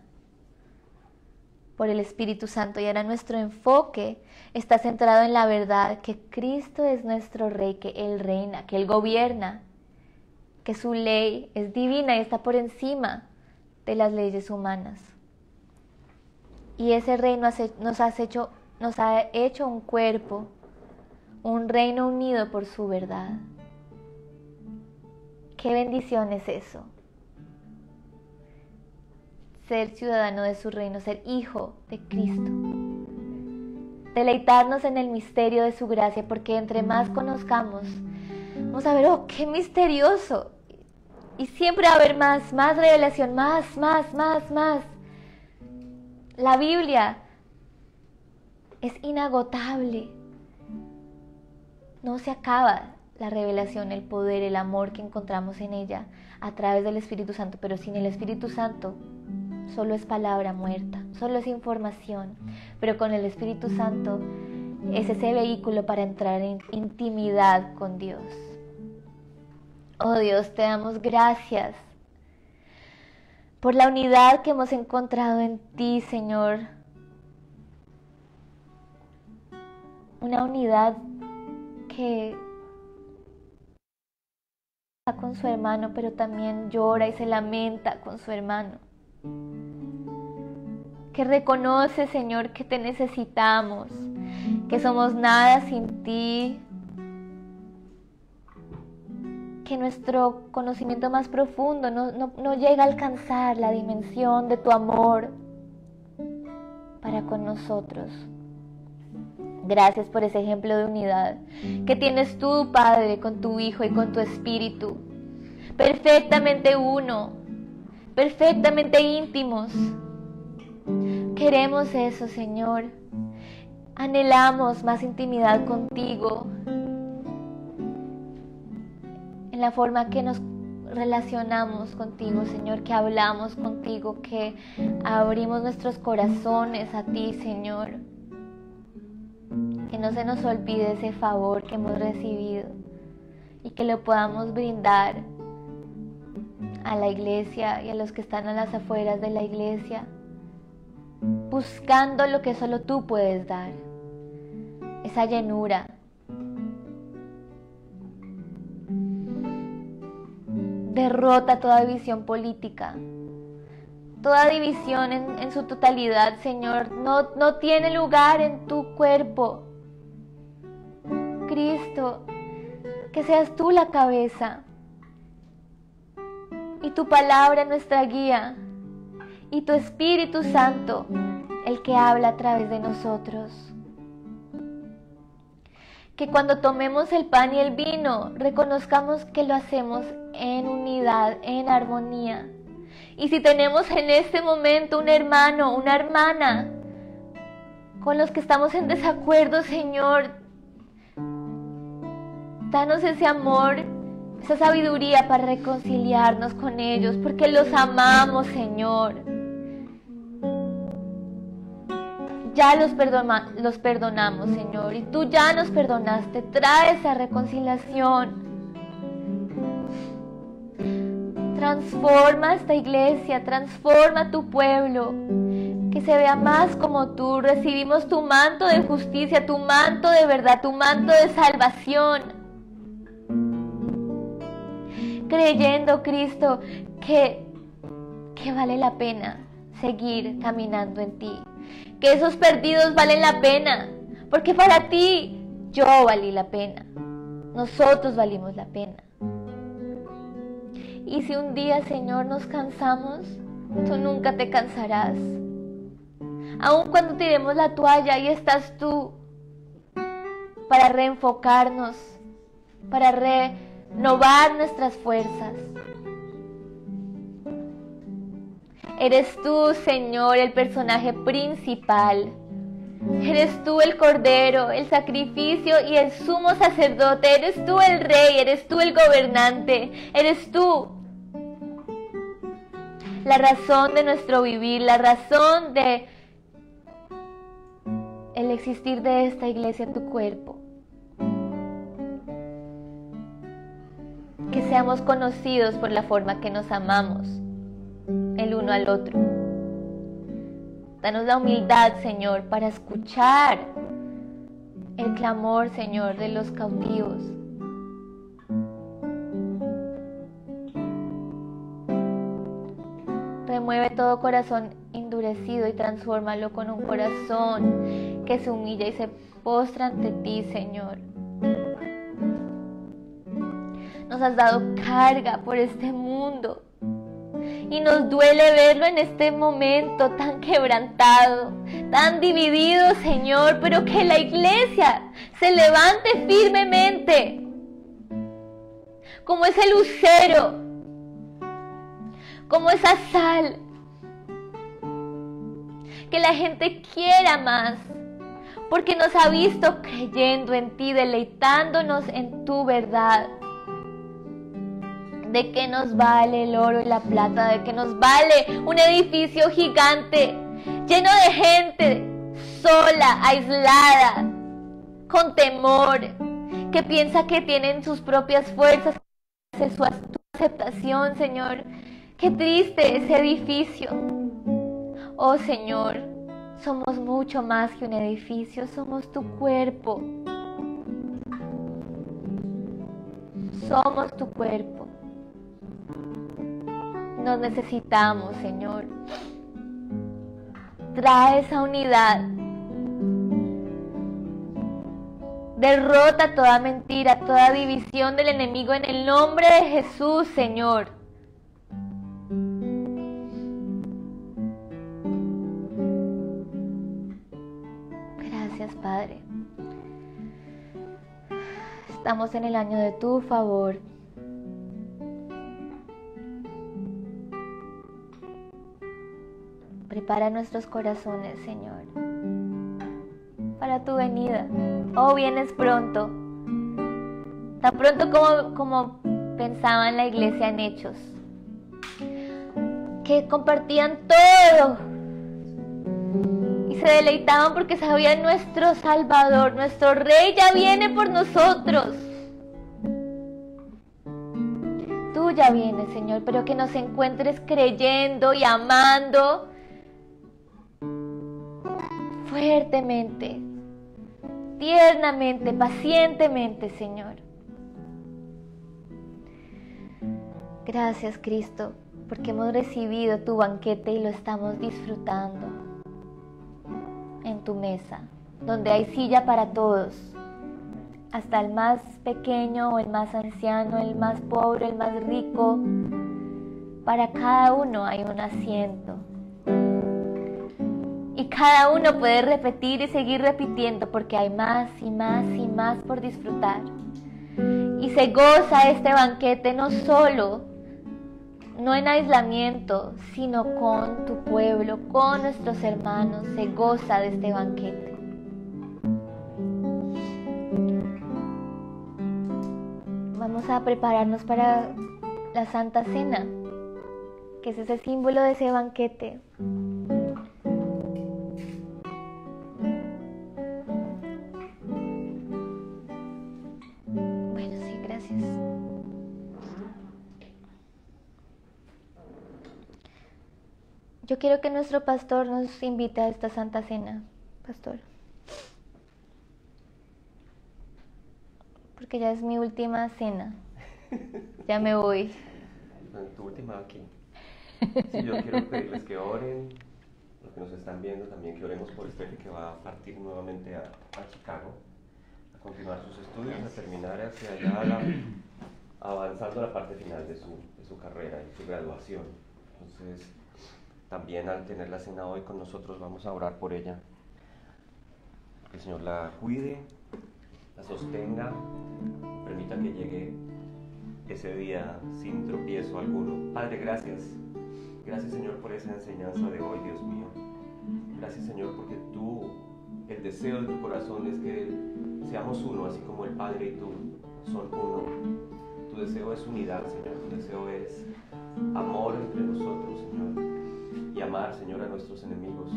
S1: por el Espíritu Santo y ahora nuestro enfoque está centrado en la verdad que Cristo es nuestro Rey, que Él reina, que Él gobierna, que su ley es divina y está por encima de las leyes humanas. Y ese Rey nos ha hecho un cuerpo, un reino unido por su verdad. ¡Qué bendición es eso! Ser ciudadano de su reino, ser hijo de Cristo. Deleitarnos en el misterio de su gracia, porque entre más conozcamos, vamos a ver, oh, qué misterioso. Y siempre va a haber más revelación, más. La Biblia es inagotable. No se acaba la revelación, el poder, el amor que encontramos en ella a través del Espíritu Santo, pero sin el Espíritu Santo solo es palabra muerta, solo es información, pero con el Espíritu Santo es ese vehículo para entrar en intimidad con Dios. Oh Dios, te damos gracias por la unidad que hemos encontrado en ti, Señor. Una unidad que está con su hermano, pero también llora y se lamenta con su hermano. Que reconoce, Señor, que te necesitamos, que somos nada sin ti, que nuestro conocimiento más profundo no llega a alcanzar la dimensión de tu amor para con nosotros. Gracias por ese ejemplo de unidad que tienes tú, Padre, con tu Hijo y con tu Espíritu, perfectamente uno, perfectamente íntimos. Queremos eso, Señor. Anhelamos más intimidad contigo, en la forma que nos relacionamos contigo, Señor, que hablamos contigo, que abrimos nuestros corazones a ti, Señor. Que no se nos olvide ese favor que hemos recibido y que lo podamos brindar a la iglesia y a los que están a las afueras de la iglesia, buscando lo que solo tú puedes dar, esa llenura. Derrota toda división política, toda división en su totalidad, Señor, no tiene lugar en tu cuerpo. Cristo, que seas tú la cabeza y tu palabra nuestra guía y tu Espíritu Santo el que habla a través de nosotros. Que cuando tomemos el pan y el vino reconozcamos que lo hacemos en unidad, en armonía. Y si tenemos en este momento un hermano, una hermana con los que estamos en desacuerdo, Señor. Danos ese amor, esa sabiduría para reconciliarnos con ellos, porque los amamos, Señor. Ya los perdonamos, Señor, y tú ya nos perdonaste. Trae esa reconciliación. Transforma esta iglesia, transforma tu pueblo, que se vea más como tú. Recibimos tu manto de justicia, tu manto de verdad, tu manto de salvación. Creyendo, Cristo, que vale la pena seguir caminando en ti. Que esos perdidos valen la pena, porque para ti yo valí la pena. Nosotros valimos la pena. Y si un día, Señor, nos cansamos, tú nunca te cansarás. Aun cuando tiremos la toalla, ahí estás tú para reenfocarnos, para renovar nuestras fuerzas. Eres tú, Señor, el personaje principal. Eres tú el Cordero, el sacrificio y el sumo sacerdote. Eres tú el Rey, eres tú el gobernante. Eres tú la razón de nuestro vivir, la razón de el existir de esta iglesia, tu cuerpo. Que seamos conocidos por la forma que nos amamos el uno al otro. Danos la humildad, Señor, para escuchar el clamor, Señor, de los cautivos. Remueve todo corazón endurecido y transfórmalo con un corazón que se humilla y se postra ante ti, Señor. Nos has dado carga por este mundo y nos duele verlo en este momento tan quebrantado, tan dividido, Señor, pero que la iglesia se levante firmemente como ese lucero, como esa sal, que la gente quiera más, porque nos ha visto creyendo en ti, deleitándonos en tu verdad. ¿De qué nos vale el oro y la plata? ¿De qué nos vale un edificio gigante, lleno de gente sola, aislada, con temor, que piensa que tienen sus propias fuerzas, su aceptación, Señor? Qué triste ese edificio. Oh, Señor, somos mucho más que un edificio, somos tu cuerpo. Somos tu cuerpo. Nos necesitamos, Señor. Trae esa unidad. Derrota toda mentira, toda división del enemigo en el nombre de Jesús, Señor. Gracias, Padre. Estamos en el año de tu favor. Prepara nuestros corazones, Señor, para tu venida. Oh, vienes pronto. Tan pronto como pensaban la iglesia en Hechos, que compartían todo y se deleitaban porque sabían: nuestro Salvador, nuestro Rey ya viene por nosotros. Tú ya vienes, Señor, pero que nos encuentres creyendo y amando fuertemente, tiernamente, pacientemente, Señor. Gracias, Cristo, porque hemos recibido tu banquete y lo estamos disfrutando en tu mesa, donde hay silla para todos, hasta el más pequeño o el más anciano, el más pobre, el más rico. Para cada uno hay un asiento. Y cada uno puede repetir y seguir repitiendo, porque hay más y más y más por disfrutar. Y se goza este banquete no en aislamiento, sino con tu pueblo, con nuestros hermanos. Se goza de este banquete. vamos a prepararnos para la Santa Cena, que es ese símbolo de ese banquete. Bueno, sí, gracias. Yo quiero que nuestro pastor nos invite a esta Santa Cena, pastor. Porque ya es mi última cena. Ya me voy.
S2: Tu última aquí. Sí, yo quiero pedirles que oren, los que nos están viendo también, que oremos por Steffi, que va a partir nuevamente a Chicago, a continuar sus estudios, a terminar hacia allá, avanzando a la parte final de su carrera y su graduación. Entonces, también al tener la cena hoy con nosotros, vamos a orar por ella. Que el Señor la cuide, la sostenga, permita que llegue ese día sin tropiezo alguno. Padre, gracias. Gracias, Señor, por esa enseñanza de hoy, Dios mío. Gracias, Señor, porque tú, el deseo de tu corazón es que seamos uno, así como el Padre y tú son uno. Tu deseo es unidad, Señor. Tu deseo es amor entre nosotros, Señor. Y amar, Señor, a nuestros enemigos.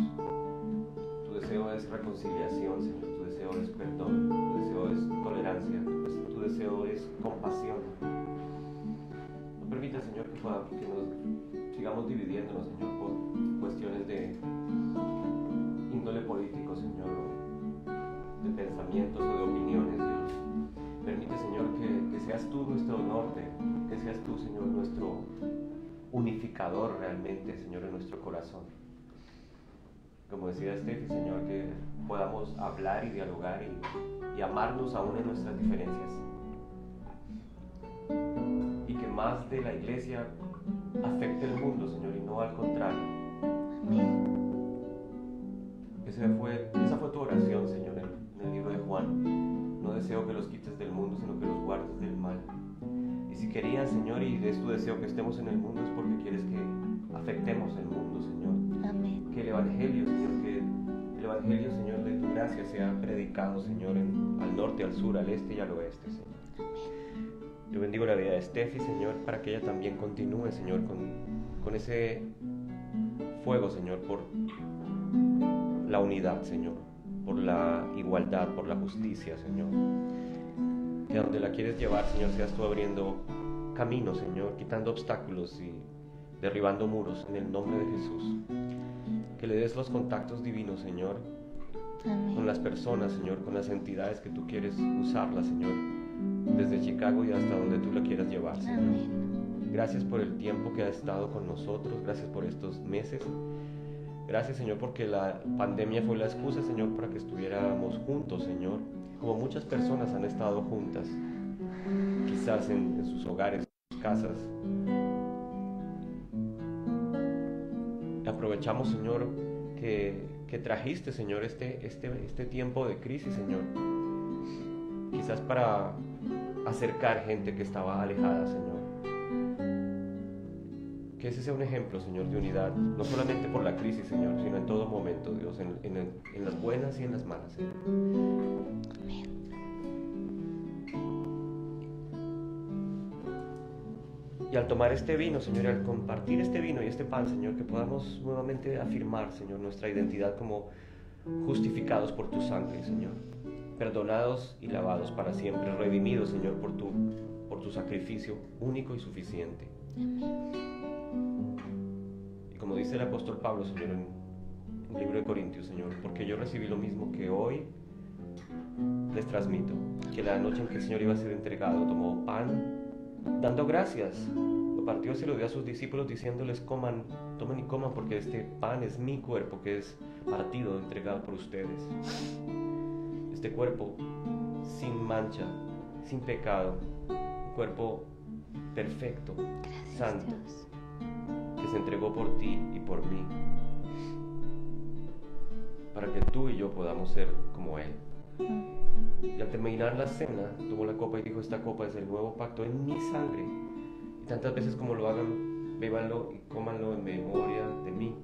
S2: Tu deseo es reconciliación, Señor. Tu deseo es perdón. Tu deseo es tolerancia. Tu deseo es compasión. No permita, Señor, que nos sigamos dividiéndonos, Señor, por cuestiones de índole político, Señor, de pensamientos o de opiniones, Dios. Permite, Señor, que seas tú nuestro norte, que seas tú, Señor, nuestro unificador realmente, Señor, en nuestro corazón. Como decía Steffi, Señor, que podamos hablar y dialogar y amarnos aún en nuestras diferencias. Y que más de la iglesia afecte el mundo, Señor, y no al contrario.
S1: Amén.
S2: Esa fue tu oración, Señor, en el libro de Juan. No deseo que los quites del mundo, sino que los guardes del mal. Y si querías, Señor, y es tu deseo que estemos en el mundo, es porque quieres que afectemos el mundo, Señor.
S1: Amén.
S2: Que el Evangelio, Señor, de tu gracia sea predicado, Señor, al norte, al sur, al este y al oeste, Señor. Yo bendigo la vida de Steffi, Señor, para que ella también continúe, Señor, con ese fuego, Señor, por la unidad, Señor, por la igualdad, por la justicia, Señor. Que a donde la quieres llevar, Señor, seas tú abriendo caminos, Señor, quitando obstáculos y derribando muros en el nombre de Jesús. Que le des los contactos divinos, Señor,
S1: Amén.
S2: con las personas, Señor, con las entidades que tú quieres usarlas, Señor, desde Chicago y hasta donde tú la quieras llevar, Señor.
S1: Amén.
S2: Gracias por el tiempo que has estado con nosotros, gracias por estos meses. Gracias, Señor, porque la pandemia fue la excusa, Señor, para que estuviéramos juntos, Señor, como muchas personas han estado juntas, quizás en sus hogares, en sus casas. Aprovechamos, Señor, que trajiste, Señor, este tiempo de crisis, Señor, quizás para acercar gente que estaba alejada, Señor. Que ese sea un ejemplo, Señor, de unidad, no solamente por la crisis, Señor, sino en todo momento, Dios, en las buenas y en las malas, Señor.
S1: Amén.
S2: Y al tomar este vino, Señor, y al compartir este vino y este pan, Señor, que podamos nuevamente afirmar, Señor, nuestra identidad como justificados por tu sangre, Señor, perdonados y lavados para siempre, redimidos, Señor, por tu sacrificio único y suficiente. Y como dice el apóstol Pablo, Señor, en el libro de Corintios, Señor, porque yo recibí lo mismo que hoy les transmito, que la noche en que el Señor iba a ser entregado, tomó pan, dando gracias, lo partió y se lo dio a sus discípulos diciéndoles: coman, tomen y coman, porque este pan es mi cuerpo que es partido, entregado por ustedes. Este cuerpo sin mancha, sin pecado, un cuerpo perfecto,
S1: Gracias,
S2: santo,
S1: Dios.
S2: que se entregó por ti y por mí, para que tú y yo podamos ser como Él. Y al terminar la cena, tomó la copa y dijo: esta copa es el nuevo pacto en mi sangre, y tantas veces como lo hagan, bébanlo y cómanlo en memoria de mí.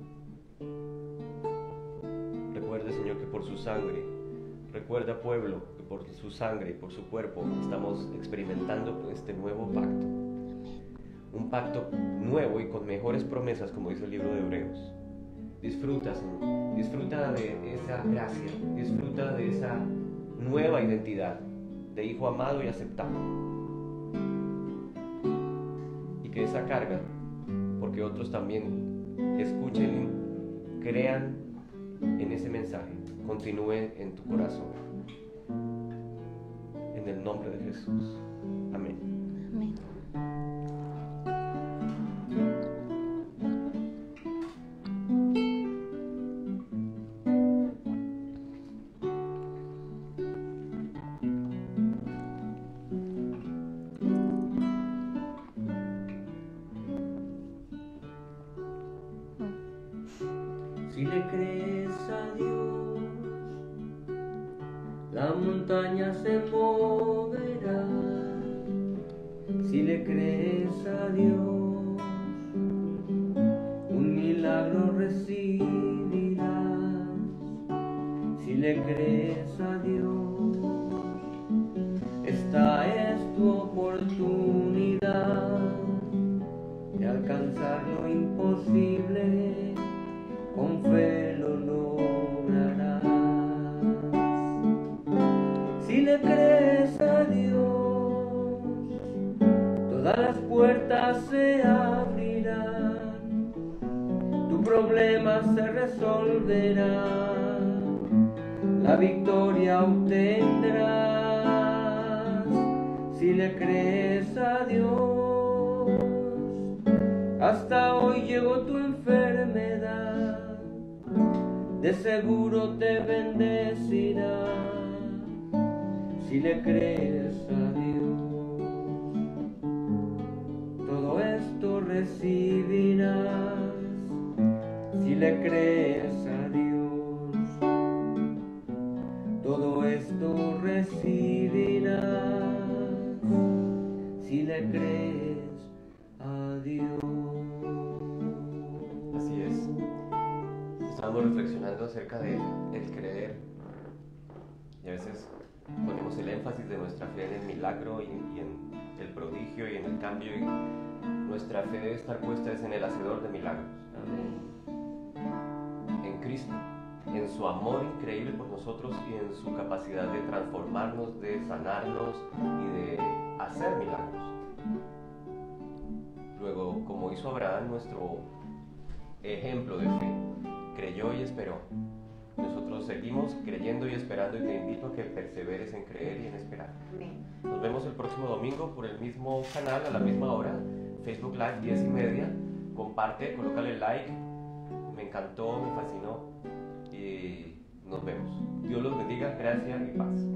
S2: Recuerde, Señor, que por su sangre, recuerda, pueblo, que por su sangre y por su cuerpo, estamos experimentando este nuevo pacto. Un pacto nuevo y con mejores promesas, como dice el libro de Hebreos. Disfruta, Señor. Disfruta de esa gracia. Disfruta de esa nueva identidad de hijo amado y aceptado. Y que esa carga, porque otros también escuchen, crean en ese mensaje, continúe en tu corazón. En el nombre de Jesús. Amén.
S1: Amén.
S3: Si le crees a Dios, la montaña se moverá. Si le crees a Dios, un milagro recibirás. Si le crees a Dios, esta es tu oportunidad de alcanzar lo imposible. Con fe lo lograrás. Si le crees a Dios, todas las puertas se abrirán, tu problema se resolverá, la victoria obtendrás. Si le crees a Dios, hasta hoy llegó tu enfermedad, de seguro te bendecirá. Si le crees a Dios, todo esto recibirás. Si le crees a Dios, todo esto recibirás. Si le crees a Dios.
S2: Así es. Estábamos reflexionando acerca de el creer, y a veces ponemos el énfasis de nuestra fe en el milagro y en el prodigio y en el cambio, y nuestra fe debe estar puesta en el hacedor de milagros.
S3: Amén.
S2: En Cristo, en su amor increíble por nosotros y en su capacidad de transformarnos, de sanarnos y de hacer milagros. Luego, como hizo Abraham, nuestro ejemplo de fe, creyó y esperó. Nosotros seguimos creyendo y esperando, y te invito a que perseveres en creer y en esperar. Nos vemos el próximo domingo por el mismo canal, a la misma hora, Facebook Live 10:30. Comparte, colócale like. Me encantó, me fascinó, y nos vemos. Dios los bendiga, gracia y paz.